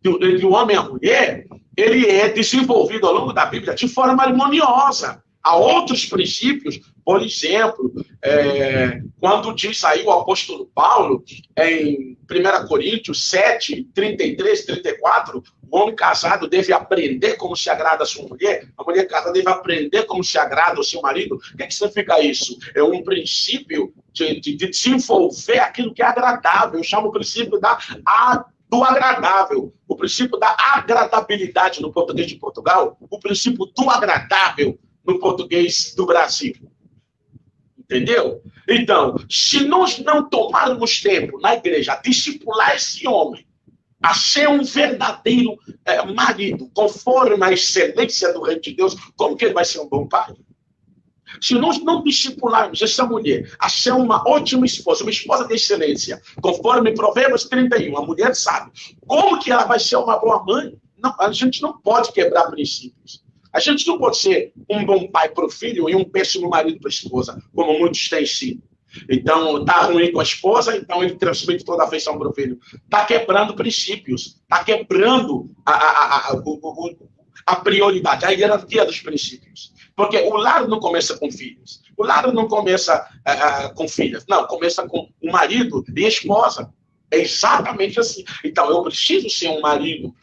entre o homem e a mulher, ele é desenvolvido ao longo da Bíblia de forma harmoniosa. Há outros princípios, por exemplo, quando diz aí o apóstolo Paulo, em 1 Coríntios 7, 33, 34, o homem casado deve aprender como se agrada a sua mulher, a mulher casada deve aprender como se agrada ao seu marido. O que significa isso? É um princípio de desenvolver aquilo que é agradável. Eu chamo o princípio do agradável, o princípio da agradabilidade no português de Portugal, o princípio do agradável no português do Brasil. Entendeu? Então, se nós não tomarmos tempo na igreja a discipular esse homem, a ser um verdadeiro marido, conforme a excelência do reino de Deus, como que ele vai ser um bom pai? Se nós não discipularmos essa mulher a ser uma ótima esposa, uma esposa de excelência, conforme Provérbios 31, a mulher sabe como que ela vai ser uma boa mãe. Não, a gente não pode quebrar princípios. A gente não pode ser um bom pai para o filho e um péssimo marido para a esposa, como muitos têm sido. Então, está ruim com a esposa, então ele transmite toda a afeição para o filho. Está quebrando princípios, está quebrando a prioridade, a hierarquia dos princípios. Porque o lar não começa com filhos. O lar não começa com filhas. Não, começa com o marido e a esposa. É exatamente assim. Então, eu preciso ser um marido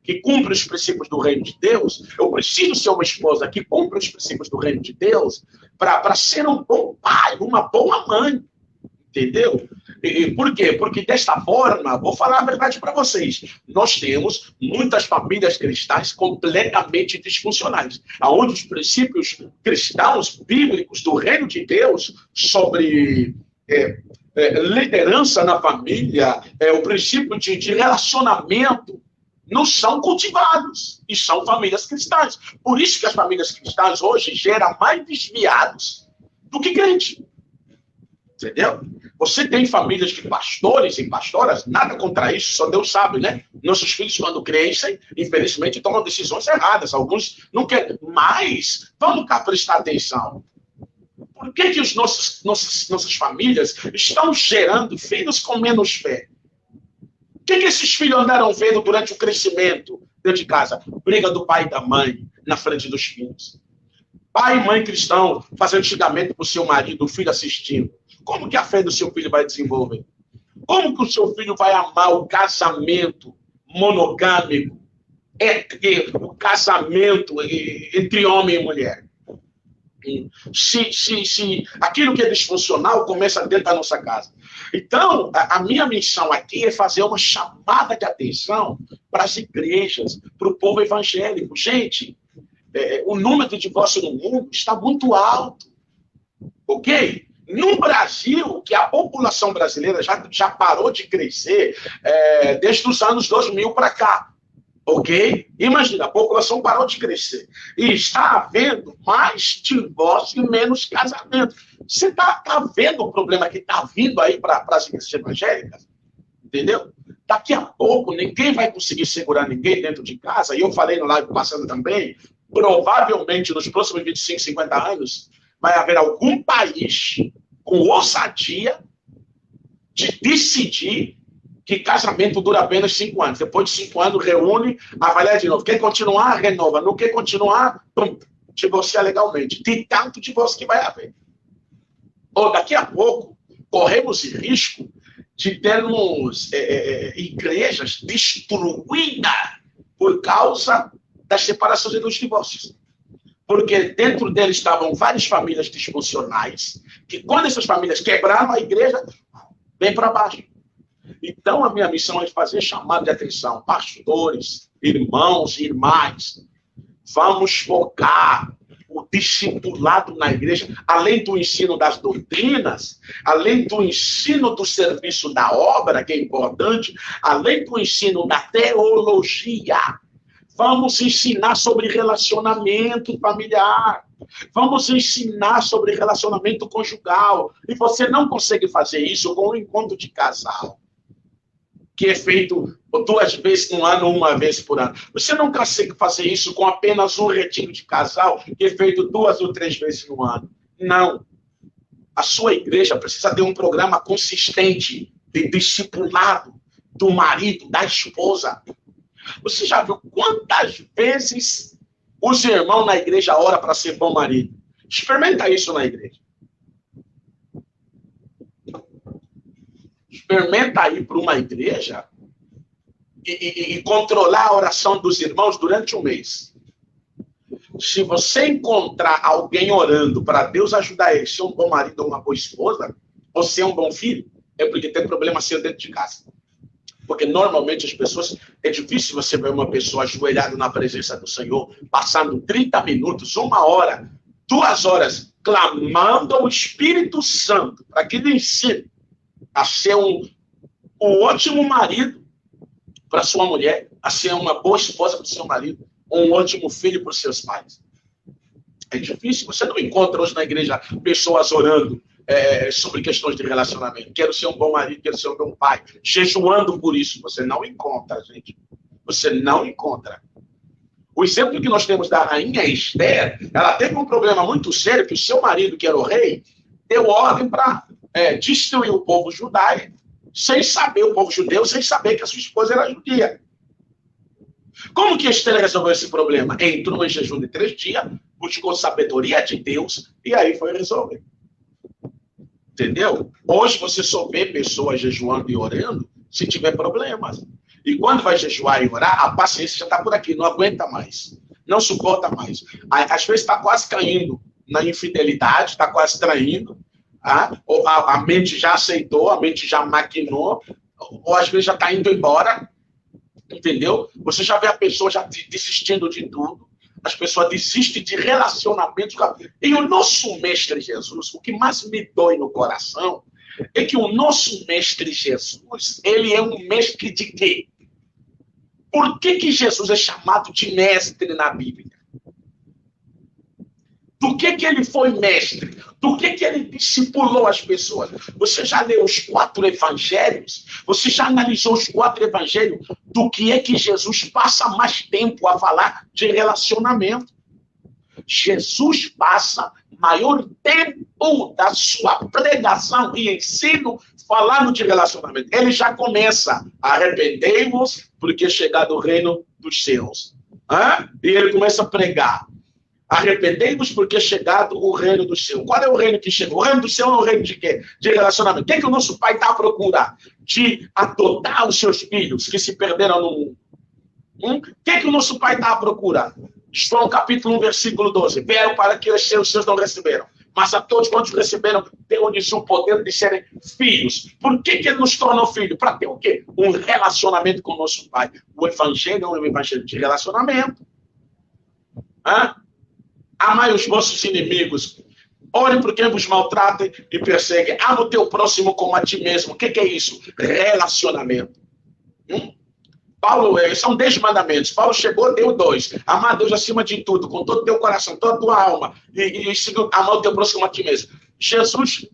que cumpre os princípios do reino de Deus. Eu preciso ser uma esposa que cumpre os princípios do reino de Deus para ser um bom pai, uma boa mãe. Entendeu? E por quê? Porque desta forma, vou falar a verdade para vocês, nós temos muitas famílias cristãs completamente disfuncionais, onde os princípios cristãos, bíblicos do reino de Deus sobre liderança na família, o princípio de relacionamento, não são cultivados, e são famílias cristãs. Por isso que as famílias cristãs hoje geram mais desviados do que crente. Entendeu? Você tem famílias de pastores e pastoras, nada contra isso, só Deus sabe, né? Nossos filhos, quando crescem, infelizmente, tomam decisões erradas. Alguns não querem, mas vamos cá prestar atenção. Por que os nossas famílias estão gerando filhos com menos fé? O que esses filhos andaram vendo durante o crescimento dentro de casa? Briga do pai e da mãe na frente dos filhos. Pai e mãe cristão fazendo xingamento para o seu marido, o filho assistindo. Como que a fé do seu filho vai desenvolver? Como que o seu filho vai amar o casamento monogâmico, o casamento entre homem e mulher? Se aquilo que é disfuncional começa dentro da nossa casa. Então, a minha missão aqui é fazer uma chamada de atenção para as igrejas, para o povo evangélico. Gente, o número de divórcio no mundo está muito alto. Ok? No Brasil, que a população brasileira já parou de crescer desde os anos 2000 para cá. Ok? Imagina, a população parou de crescer. E está havendo mais divórcio e menos casamento. Você está vendo o problema que está vindo aí para as igrejas evangélicas? Entendeu? Daqui a pouco, ninguém vai conseguir segurar ninguém dentro de casa. E eu falei no live passando também, provavelmente nos próximos 25, 50 anos, vai haver algum país com ousadia de decidir que casamento dura apenas 5 anos. Depois de 5 anos, reúne, avalia de novo. Quer continuar? Renova. Não quer continuar? Divorcia legalmente. De tanto divórcio que vai haver. Ou daqui a pouco, corremos risco de termos igrejas destruídas por causa das separações e dos divórcios. Porque dentro dele estavam várias famílias disfuncionais, que quando essas famílias quebraram a igreja, vem para baixo. Então, a minha missão é fazer chamado de atenção. Pastores, irmãos e irmãs, vamos focar o discipulado na igreja, além do ensino das doutrinas, além do ensino do serviço da obra, que é importante, além do ensino da teologia. Vamos ensinar sobre relacionamento familiar. Vamos ensinar sobre relacionamento conjugal. E você não consegue fazer isso com um encontro de casal, que é feito 2 vezes no ano, 1 vez por ano. Você não consegue fazer isso com apenas um retiro de casal, que é feito 2 ou 3 vezes no ano. Não. A sua igreja precisa ter um programa consistente de discipulado do marido, da esposa. Você já viu quantas vezes os irmãos na igreja oram para ser bom marido? Experimenta isso na igreja. Experimenta ir para uma igreja e controlar a oração dos irmãos durante 1 mês. Se você encontrar alguém orando para Deus ajudar ele a ser um bom marido ou uma boa esposa, ou ser um bom filho, é porque tem problema seu dentro de casa. Porque normalmente as pessoas, é difícil você ver uma pessoa ajoelhada na presença do Senhor, passando 30 minutos, 1 hora, 2 horas, clamando ao Espírito Santo, para que lhe ensine a ser um ótimo marido para sua mulher, a ser uma boa esposa para o seu marido, um ótimo filho para os seus pais. É difícil, você não encontra hoje na igreja pessoas orando sobre questões de relacionamento. Quero ser um bom marido, quero ser um bom pai. Jejuando por isso. Você não encontra, gente. Você não encontra. O exemplo que nós temos da rainha Esther, ela teve um problema muito sério, que o seu marido, que era o rei, deu ordem para destruir o povo judaico, sem saber, o povo judeu, sem saber que a sua esposa era judia. Como que Esther resolveu esse problema? Entrou em jejum de 3 dias, buscou sabedoria de Deus e aí foi resolver. Entendeu? Hoje você só vê pessoas jejuando e orando se tiver problemas. E quando vai jejuar e orar, a paciência já está por aqui, não aguenta mais. Não suporta mais. Às vezes está quase caindo na infidelidade, está quase traindo. A mente já aceitou, a mente já maquinou, ou às vezes já está indo embora. Entendeu? Você já vê a pessoa já desistindo de tudo. As pessoas desistem de relacionamentos. E o nosso Mestre Jesus, o que mais me dói no coração, é que o nosso Mestre Jesus, ele é um mestre de quê? Por que Jesus é chamado de mestre na Bíblia? Do que ele foi mestre? Do que ele discipulou as pessoas? Você já leu os 4 evangelhos? Você já analisou os 4 evangelhos? Do que é que Jesus passa mais tempo a falar de relacionamento? Jesus passa maior tempo da sua pregação e ensino falando de relacionamento. Ele já começa, arrependei-vos, porque é chegado o reino dos céus. E ele começa a pregar. Arrependei-vos porque é chegado o reino do céu. Qual é o reino que chegou? O reino do céu é o reino de quê? De relacionamento. O que é que o nosso Pai está à procura? De adotar os seus filhos que se perderam no mundo. O que é que o nosso Pai está à procura? João capítulo 1, versículo 12. Vieram para que os seus não receberam. Mas a todos quantos receberam, deu-lhes o poder de serem filhos. Por que ele nos tornou filho? Para ter o quê? Um relacionamento com o nosso Pai. O evangelho é um evangelho de relacionamento. Amai os vossos inimigos. Ore por quem vos maltrata e persegue. Ama o teu próximo como a ti mesmo. O que é isso? Relacionamento. Paulo, são 10 mandamentos. Paulo chegou, deu 2. Amar a Deus acima de tudo, com todo o teu coração, toda a tua alma. E amar o teu próximo como a ti mesmo. Jesus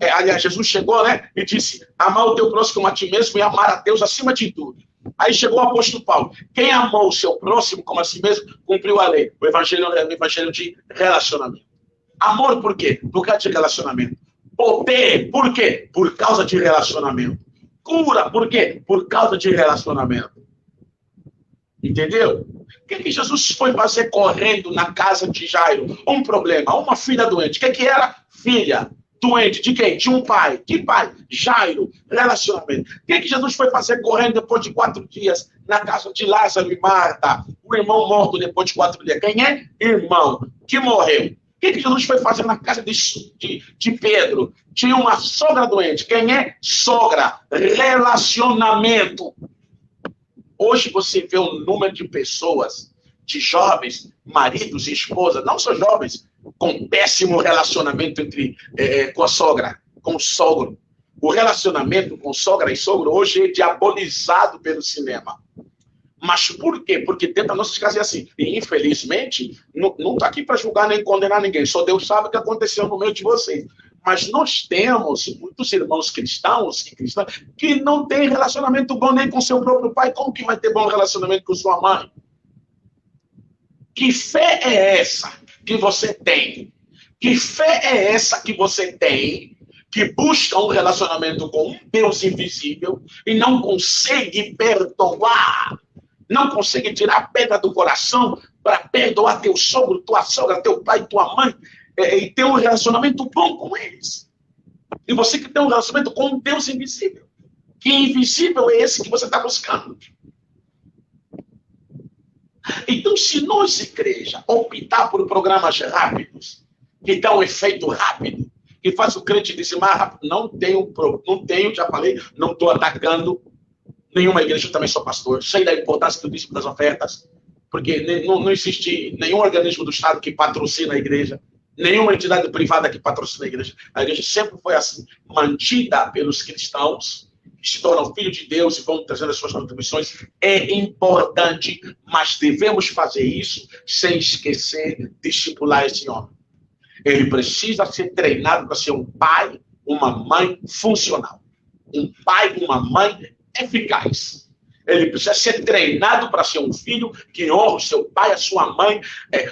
chegou, né? E disse, amar o teu próximo como a ti mesmo e amar a Deus acima de tudo. Aí chegou o apóstolo Paulo. Quem amou o seu próximo como a si mesmo, cumpriu a lei. O evangelho é um evangelho de relacionamento. Amor por quê? Por causa de relacionamento. Poder, por quê? Por causa de relacionamento. Cura, por quê? Por causa de relacionamento. Entendeu? O que Jesus foi fazer correndo na casa de Jairo? Um problema, uma filha doente. O que era? Filha doente. De quem? De um pai. Que pai? Jairo. Relacionamento. O que Jesus foi fazer correndo depois de 4 dias na casa de Lázaro e Marta? O irmão morto depois de 4 dias. Quem é? Irmão. Que morreu. O que Jesus foi fazer na casa de Pedro? Tinha uma sogra doente. Quem é? Sogra. Relacionamento. Hoje você vê um número de pessoas, de jovens, maridos e esposas, não só jovens, com péssimo relacionamento com a sogra, com o sogro. O relacionamento com sogra e sogro hoje é diabolizado pelo cinema. Mas por quê? Porque dentro das nossas casas é assim. E, infelizmente, não estou aqui para julgar nem condenar ninguém. Só Deus sabe o que aconteceu no meio de vocês. Mas nós temos muitos irmãos cristãos e cristãs que não têm relacionamento bom nem com seu próprio pai. Como que vai ter bom relacionamento com sua mãe? Que fé é essa que você tem? Que fé é essa que você tem que busca um relacionamento com um Deus invisível e não consegue perdoar? Não consegue tirar a pedra do coração para perdoar teu sogro, tua sogra, teu pai, tua mãe e ter um relacionamento bom com eles. E você que tem um relacionamento com um Deus invisível. Que invisível é esse que você está buscando? Então, se nós, igreja, optar por programas rápidos, que dão um efeito rápido, que faz o crente dizimar rápido, não tenho, já falei, não estou atacando nenhuma igreja, eu também sou pastor, sei da importância do dízimo das ofertas, porque não existe nenhum organismo do Estado que patrocina a igreja, nenhuma entidade privada que patrocina a igreja. A igreja sempre foi assim, mantida pelos cristãos, que se tornam filhos de Deus e vão trazendo as suas contribuições. É importante, mas devemos fazer isso sem esquecer de discipular esse homem. Ele precisa ser treinado para ser um pai, uma mãe funcional. Um pai, uma mãe eficaz. Ele precisa ser treinado para ser um filho que honra o seu pai, a sua mãe,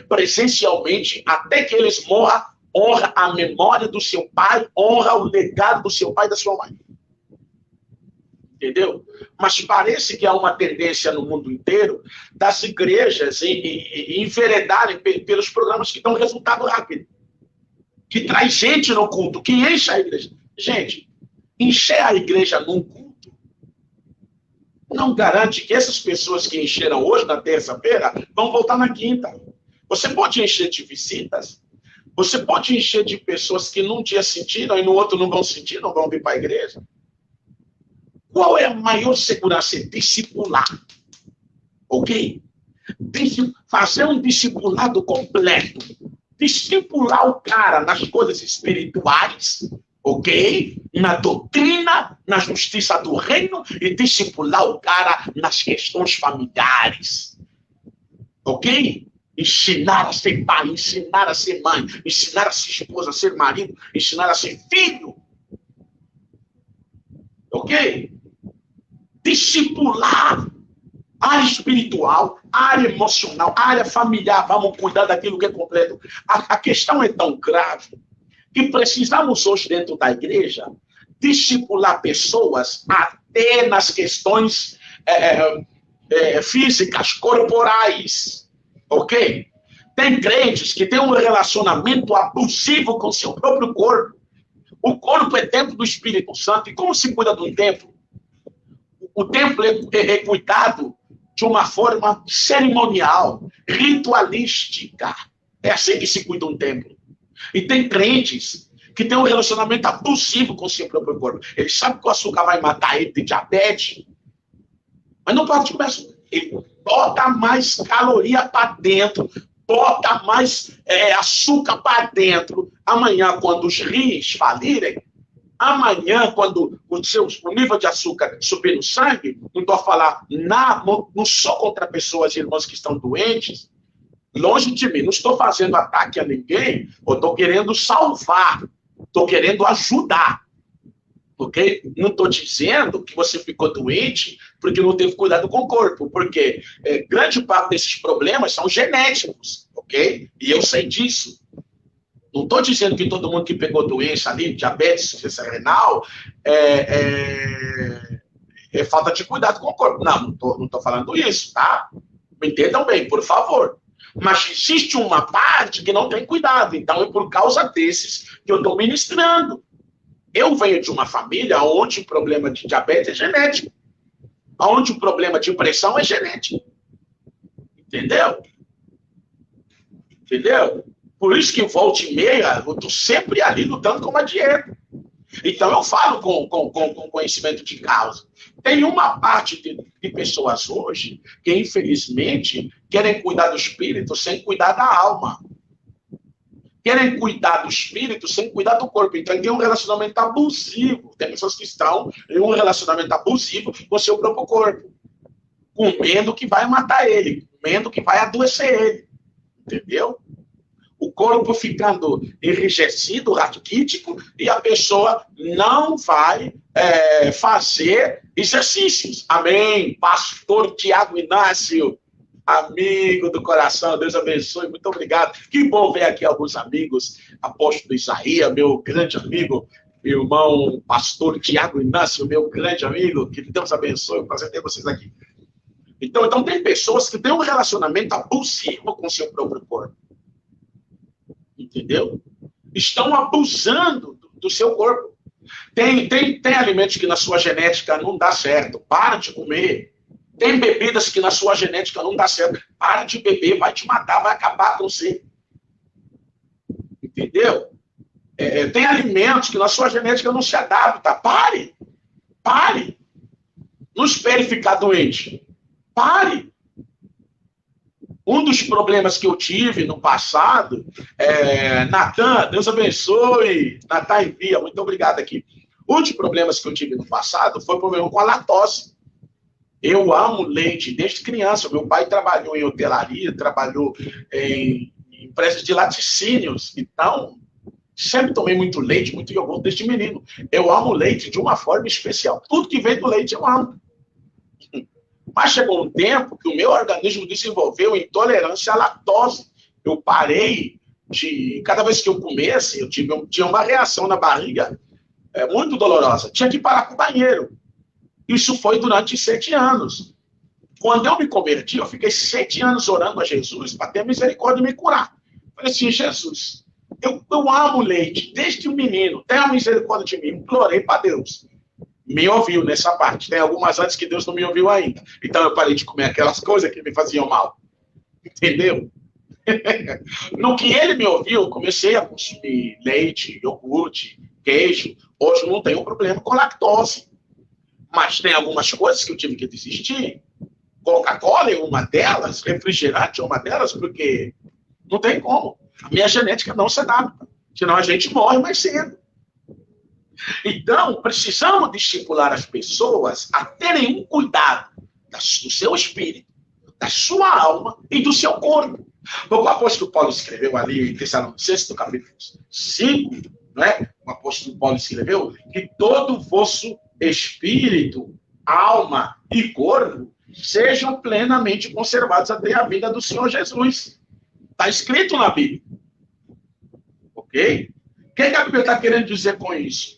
presencialmente, até que eles morram, honra a memória do seu pai, honra o legado do seu pai e da sua mãe. entendeu? Mas parece que há uma tendência no mundo inteiro das igrejas enveredarem pelos programas que dão resultado rápido, que traz gente no culto, que enche a igreja. Gente, encher a igreja num culto não garante que essas pessoas que encheram hoje, na terça-feira, vão voltar na quinta. Você pode encher de visitas, você pode encher de pessoas que num dia sentiram e no outro não vão sentir, não vão vir para a igreja. Qual é a maior segurança? Discipular. Ok? Fazer um discipulado completo. Discipular o cara nas coisas espirituais, ok? Na doutrina, na justiça do reino, e discipular o cara nas questões familiares. Ok? Ensinar a ser pai, ensinar a ser mãe, ensinar a ser esposa, a ser marido, ensinar a ser filho. Ok? Discipular área espiritual, área emocional, área familiar. Vamos cuidar daquilo que é completo. A questão é tão grave que precisamos hoje dentro da igreja discipular pessoas até nas questões físicas, corporais. Ok? Tem crentes que têm um relacionamento abusivo com seu próprio corpo. O corpo é templo do Espírito Santo. E como se cuida de um templo? O templo é cuidado de uma forma cerimonial, ritualística. É assim que se cuida um templo. E tem crentes que têm um relacionamento abusivo com seu próprio corpo. Ele sabe que o açúcar vai matar ele de diabetes, mas não pode comer açúcar. Ele bota mais caloria para dentro, bota mais açúcar para dentro. Amanhã, quando os rins falirem, amanhã, quando o nível de açúcar subir no sangue, não estou a falar não só contra pessoas e irmãos que estão doentes, longe de mim, não estou fazendo ataque a ninguém, eu estou querendo salvar, estou querendo ajudar. Ok? Não estou dizendo que você ficou doente porque não teve cuidado com o corpo, porque grande parte desses problemas são genéticos, ok? E eu sei disso. Não estou dizendo que todo mundo que pegou doença ali, diabetes, insuficiência renal, é falta de cuidado com o corpo. Não estou falando isso, tá? Me entendam bem, por favor. Mas existe uma parte que não tem cuidado. Então é por causa desses que eu estou ministrando. Eu venho de uma família onde o problema de diabetes é genético. Onde o problema de pressão é genético. Entendeu? Entendeu? Por isso que volta e meia, eu estou sempre ali lutando com uma dieta. Então eu falo com conhecimento de causa. Tem uma parte de pessoas hoje que, infelizmente, querem cuidar do espírito sem cuidar da alma. Querem cuidar do espírito sem cuidar do corpo. Então, tem um relacionamento abusivo. Tem pessoas que estão em um relacionamento abusivo com o seu próprio corpo. Com medo que vai matar ele. Com medo que vai adoecer ele. Entendeu? O corpo ficando enrijecido, raquítico, e a pessoa não vai fazer exercícios. Amém. Pastor Tiago Inácio, amigo do coração, Deus abençoe, muito obrigado. Que bom ver aqui alguns amigos, apóstolo Isaías, meu grande amigo, meu irmão pastor Tiago Inácio, meu grande amigo, que Deus abençoe, prazer ter vocês aqui. Então tem pessoas que têm um relacionamento abusivo com o seu próprio corpo. Entendeu? Estão abusando do seu corpo. Tem alimentos que na sua genética não dá certo, para de comer. Tem bebidas que na sua genética não dá certo, para de beber, vai te matar, vai acabar com você. Entendeu? Tem alimentos que na sua genética não se adapta, pare. Não espere ficar doente, pare. Um dos problemas que eu tive no passado, Natan, Deus abençoe, Natan envia, muito obrigado aqui. Um dos problemas que eu tive no passado foi o problema com a lactose. Eu amo leite desde criança. Meu pai trabalhou em hotelaria, trabalhou em empresas de laticínios. Então, sempre tomei muito leite, muito iogurte desde menino. Eu amo leite de uma forma especial. Tudo que vem do leite eu amo. Mas chegou um tempo que o meu organismo desenvolveu intolerância à lactose. Eu parei de... Cada vez que eu comesse, eu tinha uma reação na barriga muito dolorosa. Tinha que parar com o banheiro. Isso foi durante 7 anos. Quando eu me converti, eu fiquei 7 anos orando a Jesus para ter misericórdia e me curar. Falei assim, Jesus, eu amo leite, desde o menino, tenha misericórdia de mim. Implorei para Deus. Me ouviu nessa parte. Tem algumas antes que Deus não me ouviu ainda. Então eu parei de comer aquelas coisas que me faziam mal. Entendeu? No que ele me ouviu, eu comecei a consumir leite, iogurte, queijo. Hoje não tenho problema com lactose. Mas tem algumas coisas que eu tive que desistir. Coca-Cola é uma delas, refrigerante é uma delas, porque não tem como. A minha genética não se adapta. Senão a gente morre mais cedo. Então, precisamos estimular as pessoas a terem um cuidado do seu espírito, da sua alma e do seu corpo. O apóstolo Paulo escreveu ali em Tessalonicenses, no capítulo 5, né? O apóstolo Paulo escreveu que todo o vosso espírito, alma e corpo sejam plenamente conservados até a vinda do Senhor Jesus. Está escrito na Bíblia. Ok? O que a Bíblia está querendo dizer com isso?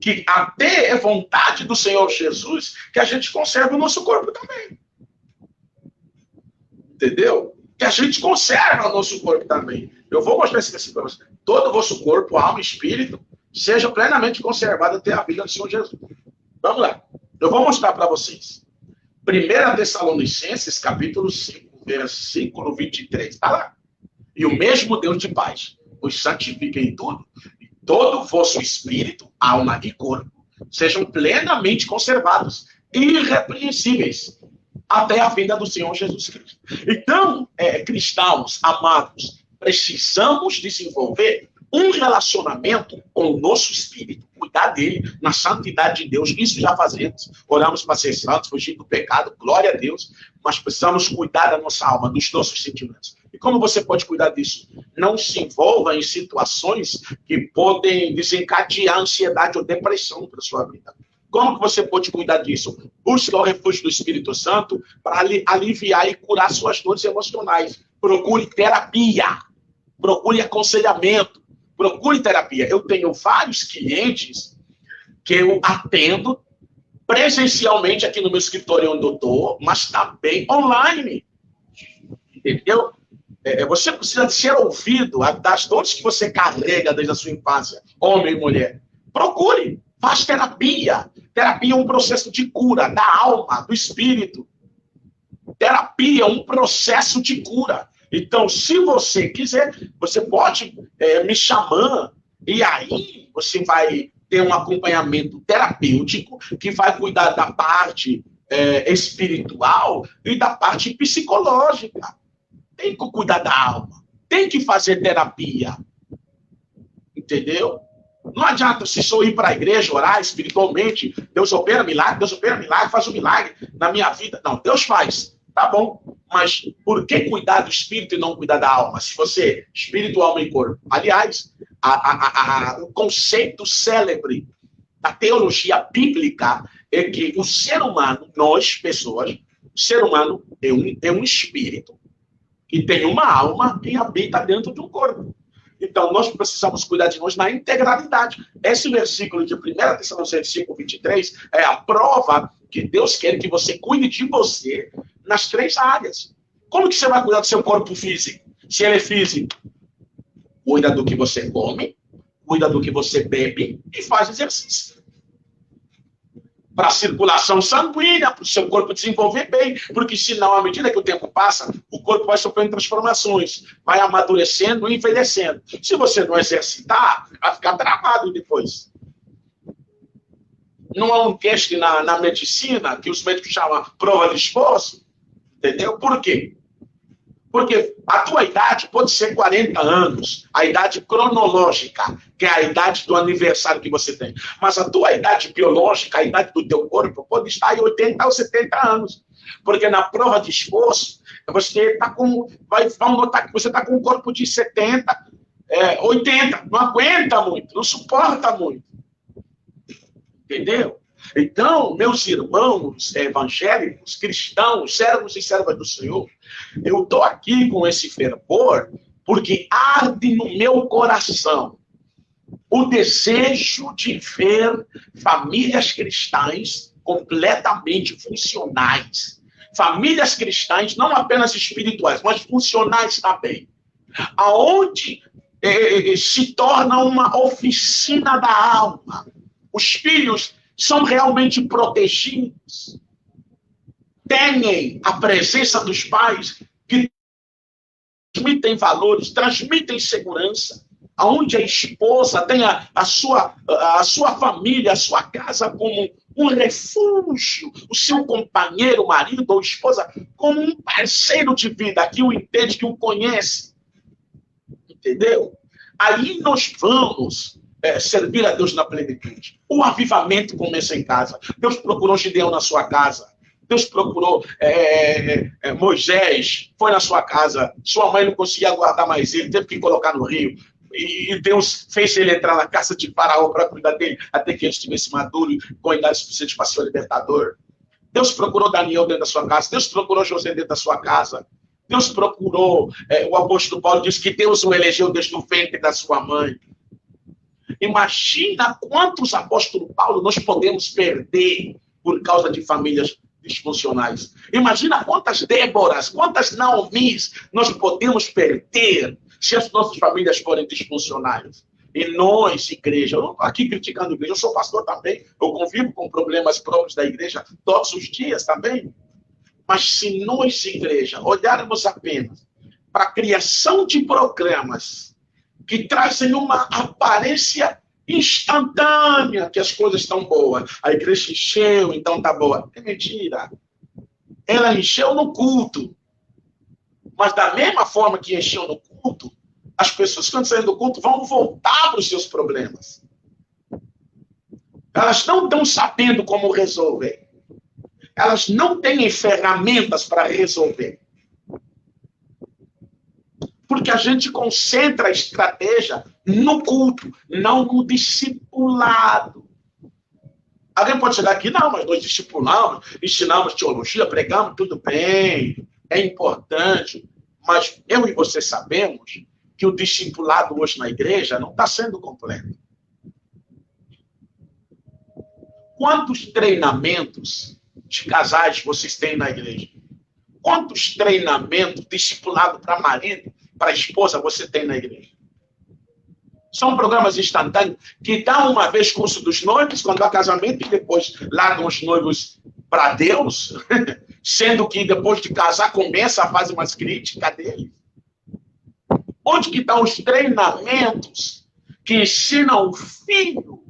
Que até é vontade do Senhor Jesus que a gente conserve o nosso corpo também. Entendeu? Que a gente conserve o nosso corpo também. Eu vou mostrar esse versículo para você. Todo o vosso corpo, alma e espírito seja plenamente conservado até a vida do Senhor Jesus. Vamos lá. Eu vou mostrar para vocês. 1 Tessalonicenses, capítulo 5, versículo 23. Está lá. E o mesmo Deus de paz os santifique em tudo, e todo o vosso espírito, alma e corpo sejam plenamente conservados, irrepreensíveis, até a vinda do Senhor Jesus Cristo. Então, cristãos amados, precisamos desenvolver um relacionamento com o nosso espírito, cuidar dele na santidade de Deus. Isso já fazemos. Oramos para ser santos, fugir do pecado, glória a Deus. Mas precisamos cuidar da nossa alma, dos nossos sentimentos. E como você pode cuidar disso? Não se envolva em situações que podem desencadear ansiedade ou depressão para a sua vida. Como que você pode cuidar disso? Busque o refúgio do Espírito Santo para aliviar e curar suas dores emocionais. Procure terapia. Procure aconselhamento. Procure terapia. Eu tenho vários clientes que eu atendo presencialmente aqui no meu escritório onde eu estou, mas também online. Entendeu? Você precisa ser ouvido das dores que você carrega desde a sua infância, homem e mulher. Procure. Faz terapia. Terapia é um processo de cura da alma, do espírito. Terapia é um processo de cura. Então, se você quiser, você pode me chamar e aí você vai ter um acompanhamento terapêutico que vai cuidar da parte espiritual e da parte psicológica. Tem que cuidar da alma. Tem que fazer terapia. Entendeu? Não adianta se só ir para a igreja, orar espiritualmente, Deus opera milagre, faz um milagre na minha vida. Não, Deus faz. Tá bom. Mas por que cuidar do espírito e não cuidar da alma? Se você, espírito, alma e corpo. Aliás, o conceito célebre da teologia bíblica é que o ser humano, nós, pessoas, o ser humano é um espírito que tem uma alma e habita dentro de um corpo. Então, nós precisamos cuidar de nós na integralidade. Esse versículo de 1 Tessalonicenses 5, 23 é a prova que Deus quer que você cuide de você nas 3 áreas. Como que você vai cuidar do seu corpo físico? Se ele é físico, cuida do que você come, cuida do que você bebe e faz exercício. Para a circulação sanguínea, para o seu corpo desenvolver bem, porque senão, à medida que o tempo passa, o corpo vai sofrendo transformações, vai amadurecendo e envelhecendo. Se você não exercitar, vai ficar travado depois. Não há um teste na medicina, que os médicos chamam prova de esforço, entendeu? Por quê? Porque a tua idade pode ser 40 anos, a idade cronológica, que é a idade do aniversário que você tem. Mas a tua idade biológica, a idade do teu corpo, pode estar em 80 ou 70 anos. Porque na prova de esforço, você vão notar que você está com um corpo de 70, 80. Não aguenta muito, não suporta muito. Entendeu? Então, meus irmãos evangélicos, cristãos, servos e servas do Senhor, eu estou aqui com esse fervor porque arde no meu coração o desejo de ver famílias cristãs completamente funcionais. Famílias cristãs, não apenas espirituais, mas funcionais também. Aonde se torna uma oficina da alma. Os filhos são realmente protegidos. Têm a presença dos pais que transmitem valores, transmitem segurança. Onde a esposa tem a sua família, a sua casa como um refúgio, o seu companheiro, marido ou esposa, como um parceiro de vida que o entende, que o conhece. Entendeu? Aí nós vamos servir a Deus na plenitude. O avivamento começa em casa. Deus procurou Gideão na sua casa. Deus procurou Moisés, foi na sua casa. Sua mãe não conseguia aguardar mais ele, teve que colocar no rio. E Deus fez ele entrar na casa de Faraó para cuidar dele, até que ele estivesse maduro e com a idade suficiente para ser o libertador. Deus procurou Daniel dentro da sua casa. Deus procurou José dentro da sua casa. Deus procurou, o apóstolo Paulo diz que Deus o elegeu desde o ventre da sua mãe. Imagina quantos apóstolos Paulo nós podemos perder por causa de famílias disfuncionais. Imagina quantas Déboras, quantas Naomis nós podemos perder se as nossas famílias forem disfuncionais. E nós, igreja, eu não estou aqui criticando a igreja, eu sou pastor também, eu convivo com problemas próprios da igreja todos os dias também. Mas se nós, igreja, olharmos apenas para a criação de programas que trazem uma aparência instantânea, que as coisas estão boas, a igreja encheu, então está boa. É mentira. Ela encheu no culto. Mas da mesma forma que encheu no culto, as pessoas, quando saem do culto, vão voltar para os seus problemas. Elas não estão sabendo como resolver. Elas não têm ferramentas para resolver. Porque a gente concentra a estratégia no culto, não no discipulado. Alguém pode chegar aqui, não, mas nós discipulamos, ensinamos teologia, pregamos, tudo bem, é importante. Mas eu e você sabemos que o discipulado hoje na igreja não está sendo completo. Quantos treinamentos de casais vocês têm na igreja? Quantos treinamentos discipulado para marido, para esposa você tem na igreja? São programas instantâneos que dão uma vez curso dos noivos, quando há casamento, e depois largam os noivos para Deus, sendo que depois de casar começa a fazer umas críticas deles. Onde que estão os treinamentos que ensinam o filho,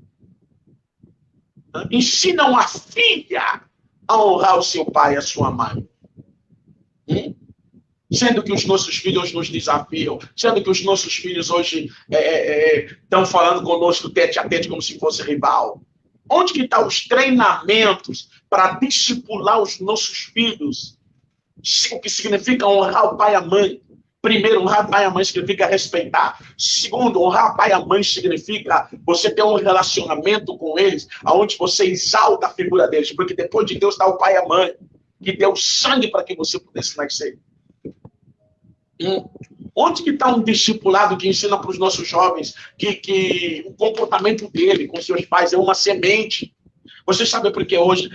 ensinam a filha a honrar o seu pai e a sua mãe? Sendo que os nossos filhos nos desafiam, sendo que os nossos filhos hoje estão falando conosco tete a tete como se fosse rival. Onde que estão os treinamentos para discipular os nossos filhos? O que significa honrar o pai e a mãe? Primeiro, honrar o pai e a mãe significa respeitar. Segundo, honrar o pai e a mãe significa você ter um relacionamento com eles, onde você exalta a figura deles, porque depois de Deus está o pai e a mãe, que deu sangue para que você pudesse nascer. Onde que está um discipulado que ensina para os nossos jovens que o comportamento dele com seus pais é uma semente? Você sabe por que hoje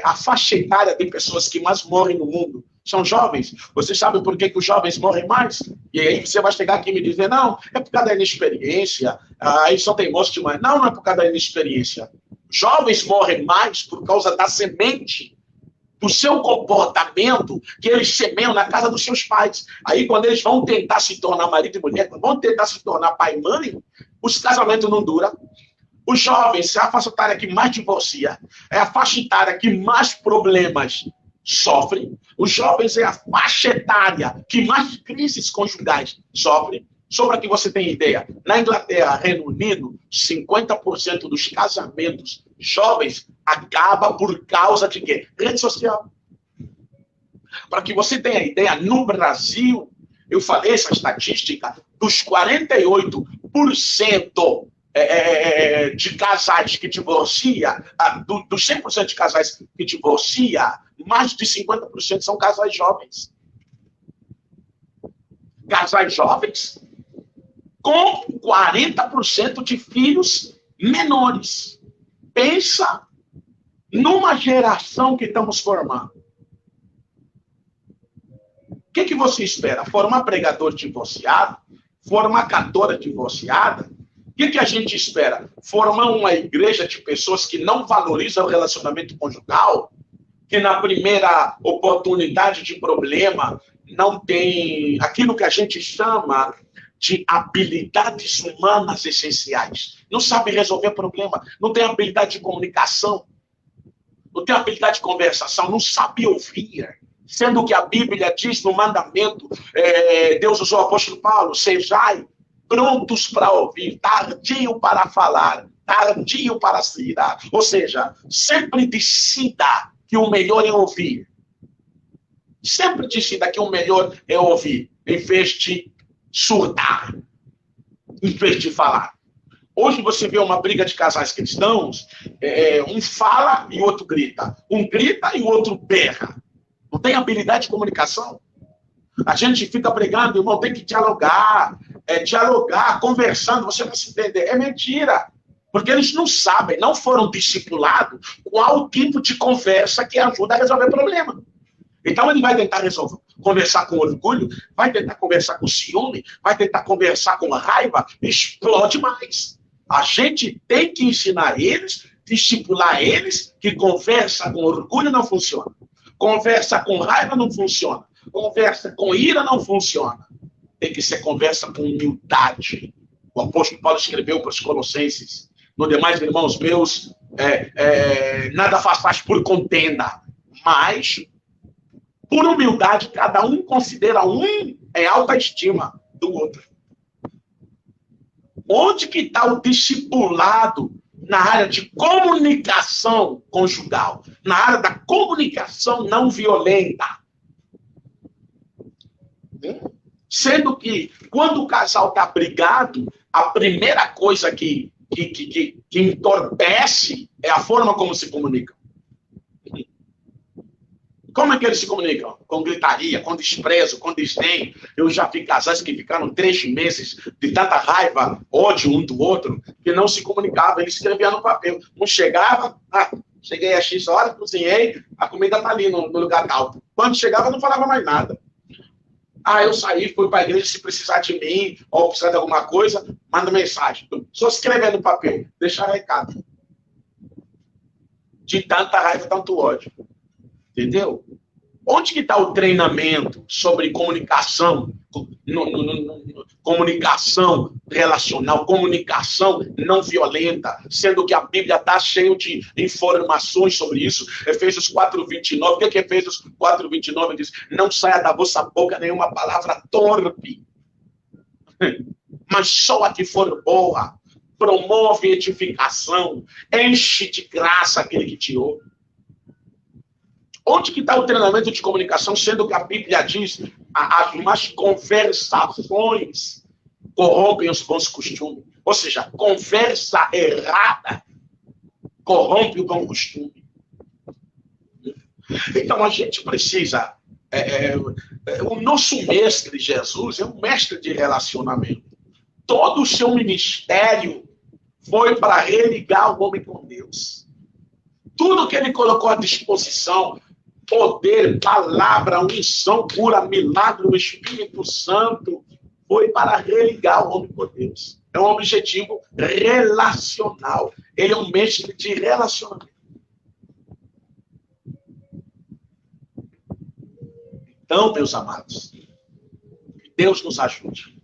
a faixa etária de pessoas que mais morrem no mundo são jovens? Você sabe por que os jovens morrem mais? E aí você vai chegar aqui e me dizer, não, é por causa da inexperiência, aí só tem moço demais. Não, não é por causa da inexperiência. Jovens morrem mais por causa da semente do seu comportamento que eles semeiam na casa dos seus pais. Aí, quando eles vão tentar se tornar marido e mulher, quando vão tentar se tornar pai e mãe, os casamentos não duram. Os jovens é a faixa etária que mais divorcia, é a faixa etária que mais problemas sofre. Os jovens é a faixa etária que mais crises conjugais sofre. Só para que você tenha ideia, na Inglaterra, Reino Unido, 50% dos casamentos jovens acaba por causa de quê? Rede social. Para que você tenha ideia, no Brasil, eu falei essa estatística, dos 48% de casais que divorcia, dos 100% de casais que divorcia, mais de 50% são casais jovens. Casais jovens com 40% de filhos menores. Pensa numa geração que estamos formando, o que você espera? Formar pregador divorciado? Formar cantora divorciada? O que a gente espera? Formar uma igreja de pessoas que não valorizam o relacionamento conjugal? Que na primeira oportunidade de problema não tem aquilo que a gente chama de habilidades humanas essenciais. Não sabe resolver problema, não tem habilidade de comunicação, não tem habilidade de conversação, não sabe ouvir. Sendo que a Bíblia diz no mandamento, Deus usou o apóstolo Paulo, sejai prontos para ouvir, tardio para falar, tardio para se irar. Ou seja, sempre decida que o melhor é ouvir. Sempre decida que o melhor é ouvir, em vez de surtar, em vez de falar. Hoje você vê uma briga de casais cristãos, um fala e o outro grita. Um grita e o outro berra. Não tem habilidade de comunicação. A gente fica brigando, irmão, tem que dialogar, conversando, você vai se entender. É mentira. Porque eles não sabem, não foram discipulados qual tipo de conversa que ajuda a resolver problema. Então ele vai tentar conversar com orgulho, vai tentar conversar com ciúme, vai tentar conversar com raiva, explode mais. A gente tem que ensinar eles, discipular eles, que conversa com orgulho não funciona. Conversa com raiva não funciona. Conversa com ira não funciona. Tem que ser conversa com humildade. O apóstolo Paulo escreveu para os Colossenses: no demais, irmãos meus, nada façais por contenda, mas por humildade, cada um considera um em alta estima do outro. Onde que está o discipulado na área de comunicação conjugal, na área da comunicação não violenta? Sendo que, quando o casal está brigado, a primeira coisa que entorpece é a forma como se comunicam. Como é que eles se comunicam? Com gritaria, com desprezo, com desdém. Eu já vi casais que ficaram 3 meses de tanta raiva, ódio um do outro, que não se comunicavam. Eles escreviam no papel. Um chegava, cheguei a X horas, cozinhei, a comida está ali no lugar tal. Quando chegava, não falava mais nada. Eu saí, fui para a igreja, se precisar de mim, ou precisar de alguma coisa, manda mensagem. Só escrever no papel, deixar recado. De tanta raiva, tanto ódio. Entendeu? Onde que está o treinamento sobre comunicação, comunicação relacional, comunicação não violenta, sendo que a Bíblia está cheia de informações sobre isso. Efésios 4:29, o que é Efésios 4:29 diz? Não saia da vossa boca nenhuma palavra torpe, mas só a que for boa, promove edificação, enche de graça aquele que te ouve. Onde que está o treinamento de comunicação, sendo que a Bíblia diz as más conversações corrompem os bons costumes? Ou seja, conversa errada corrompe o bom costume. Então a gente precisa... o nosso mestre Jesus é um mestre de relacionamento. Todo o seu ministério foi para religar o homem com Deus. Tudo que ele colocou à disposição, poder, palavra, unção, cura, milagre, o Espírito Santo, foi para religar o homem com Deus. É um objetivo relacional. Ele é um mestre de relacionamento. Então, meus amados, que Deus nos ajude.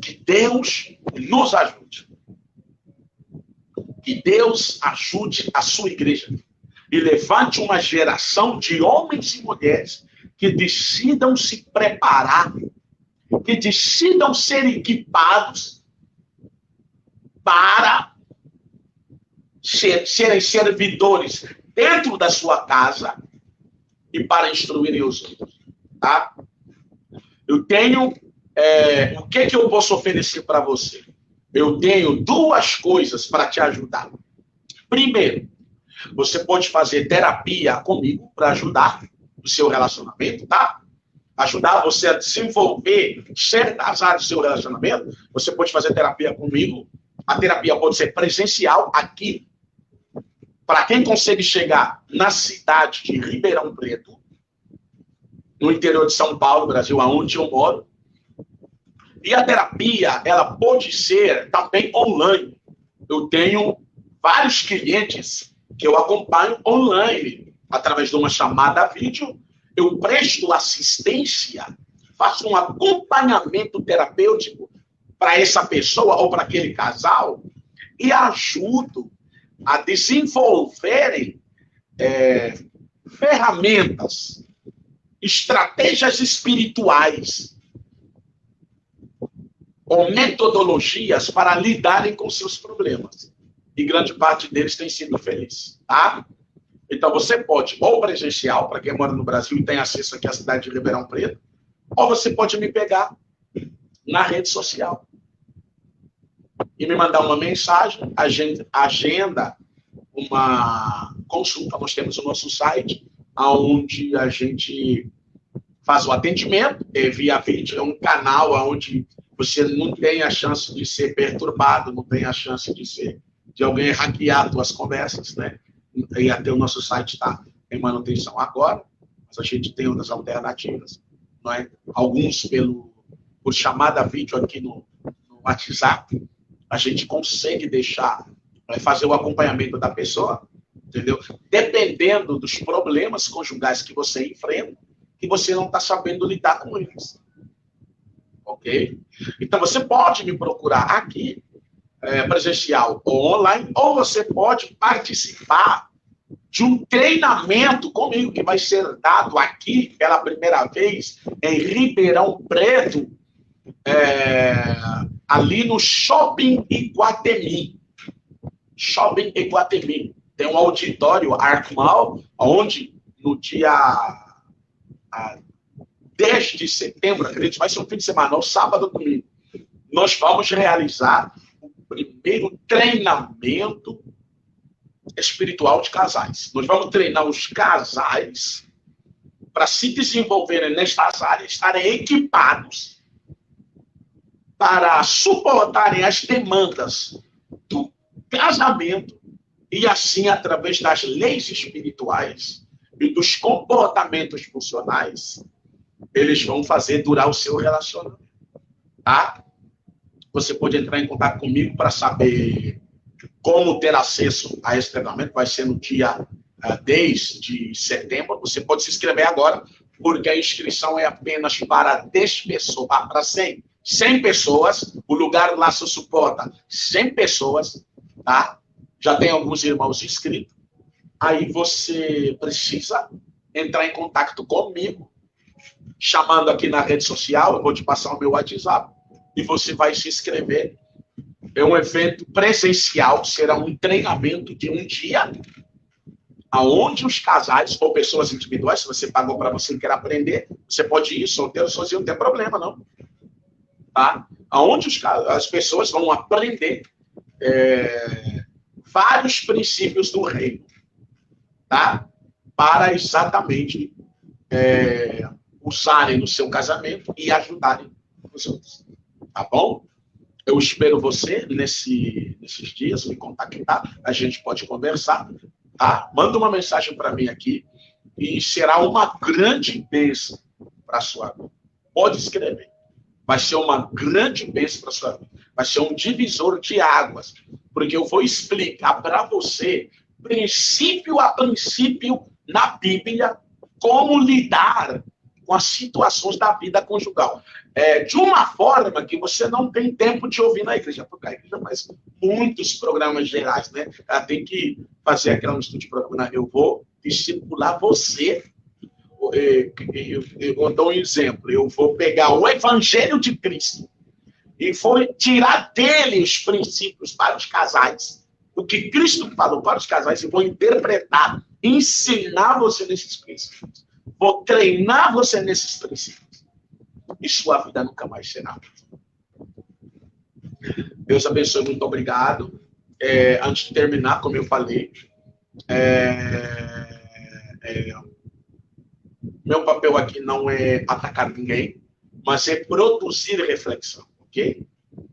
Que Deus nos ajude. Que Deus ajude a sua igreja e levante uma geração de homens e mulheres que decidam se preparar, que decidam ser equipados para serem servidores dentro da sua casa e para instruírem os outros. Tá? Eu tenho... o que eu posso oferecer para você? Eu tenho 2 coisas para te ajudar. Primeiro, você pode fazer terapia comigo para ajudar o seu relacionamento, tá? Ajudar você a desenvolver certas áreas do seu relacionamento. Você pode fazer terapia comigo. A terapia pode ser presencial aqui para quem consegue chegar na cidade de Ribeirão Preto, no interior de São Paulo, Brasil, aonde eu moro. E a terapia, ela pode ser também online. Eu tenho vários clientes que eu acompanho online, através de uma chamada vídeo. Eu presto assistência, faço um acompanhamento terapêutico para essa pessoa ou para aquele casal e ajudo a desenvolverem ferramentas, estratégias espirituais ou metodologias para lidarem com seus problemas. E grande parte deles tem sido feliz, tá? Então você pode, ou presencial, para quem mora no Brasil e tem acesso aqui à cidade de Ribeirão Preto, ou você pode me pegar na rede social e me mandar uma mensagem, agenda uma consulta. Nós temos o nosso site, onde a gente faz o atendimento via vídeo, é um canal onde você não tem a chance de ser perturbado, não tem a chance de alguém hackear suas conversas, né? E até o nosso site está em manutenção agora, mas a gente tem outras alternativas, não é? Alguns por chamada vídeo aqui no WhatsApp, a gente consegue fazer o acompanhamento da pessoa, entendeu? Dependendo dos problemas conjugais que você enfrenta, que você não está sabendo lidar com eles. Ok? Então, você pode me procurar aqui, presencial ou online, ou você pode participar de um treinamento comigo, que vai ser dado aqui pela primeira vez em Ribeirão Preto, ali no Shopping Iguatemi. Shopping Iguatemi. Tem um auditório Arcmal, onde no dia 10 de setembro, acredito, vai ser um fim de semana, ou sábado ou domingo, nós vamos realizar o primeiro treinamento espiritual de casais. Nós vamos treinar os casais para se desenvolverem nestas áreas, estarem equipados para suportarem as demandas do casamento e assim, através das leis espirituais e dos comportamentos funcionais, eles vão fazer durar o seu relacionamento, tá? Você pode entrar em contato comigo para saber como ter acesso a esse treinamento. Vai ser no dia 10 de setembro. Você pode se inscrever agora, porque a inscrição é apenas para 10 pessoas, para 100. 100 pessoas, o lugar lá se suporta 100 pessoas, tá? Já tem alguns irmãos inscritos. Aí você precisa entrar em contato comigo, chamando aqui na rede social. Eu vou te passar o meu WhatsApp e você vai se inscrever. É um evento presencial, será um treinamento de um dia, aonde os casais ou pessoas individuais, se você pagou para você quer aprender, você pode ir solteiro, sozinho, não tem problema, não. Tá? Aonde as pessoas vão aprender vários princípios do reino, tá? Para exatamente usarem no seu casamento e ajudarem os outros. Tá bom? Eu espero você nesses dias, me contactar, a gente pode conversar, tá? Manda uma mensagem para mim aqui e será uma grande bênção para a sua vida. Pode escrever. Vai ser uma grande bênção para a sua vida. Vai ser um divisor de águas, porque eu vou explicar para você, princípio a princípio, na Bíblia, como lidar com as situações da vida conjugal. De uma forma que você não tem tempo de ouvir na igreja, porque a igreja faz muitos programas gerais, né? Ela tem que fazer aquela mistura de programa. Eu vou discipular você. Eu dou um exemplo. Eu vou pegar o Evangelho de Cristo e vou tirar dele os princípios para os casais. O que Cristo falou para os casais, e vou interpretar, ensinar você nesses princípios. Vou treinar você nesses princípios. E sua vida nunca mais será. Deus abençoe, muito obrigado. Antes de terminar, como eu falei, meu papel aqui não é atacar ninguém, mas é produzir reflexão, ok?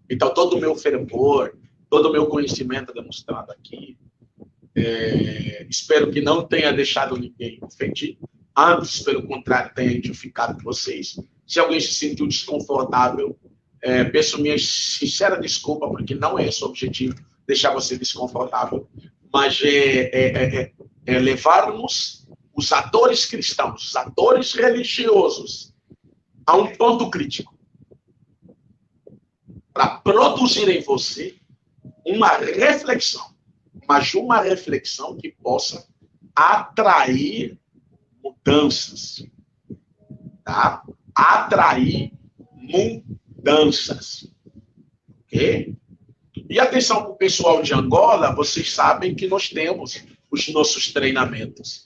Então, todo o meu fervor, todo o meu conhecimento demonstrado aqui, Espero que não tenha deixado ninguém ofendido. Antes, pelo contrário, tenha edificado vocês. Se alguém se sentiu desconfortável, peço minha sincera desculpa, porque não é esse o objetivo, deixar você desconfortável, mas levarmos os atores cristãos, os atores religiosos, a um ponto crítico, para produzir em você uma reflexão, mas uma reflexão que possa atrair mudanças, tá? Atrair mudanças, ok? E atenção para o pessoal de Angola, vocês sabem que nós temos os nossos treinamentos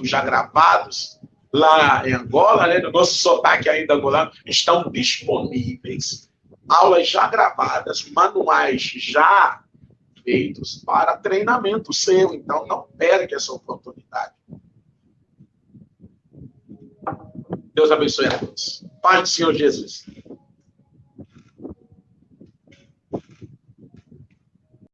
já gravados lá em Angola, né, no nosso sotaque ainda angolano, estão disponíveis. Aulas já gravadas, manuais já feitos para treinamento seu. Então, não perca essa oportunidade. Deus abençoe a todos. Paz do Senhor Jesus.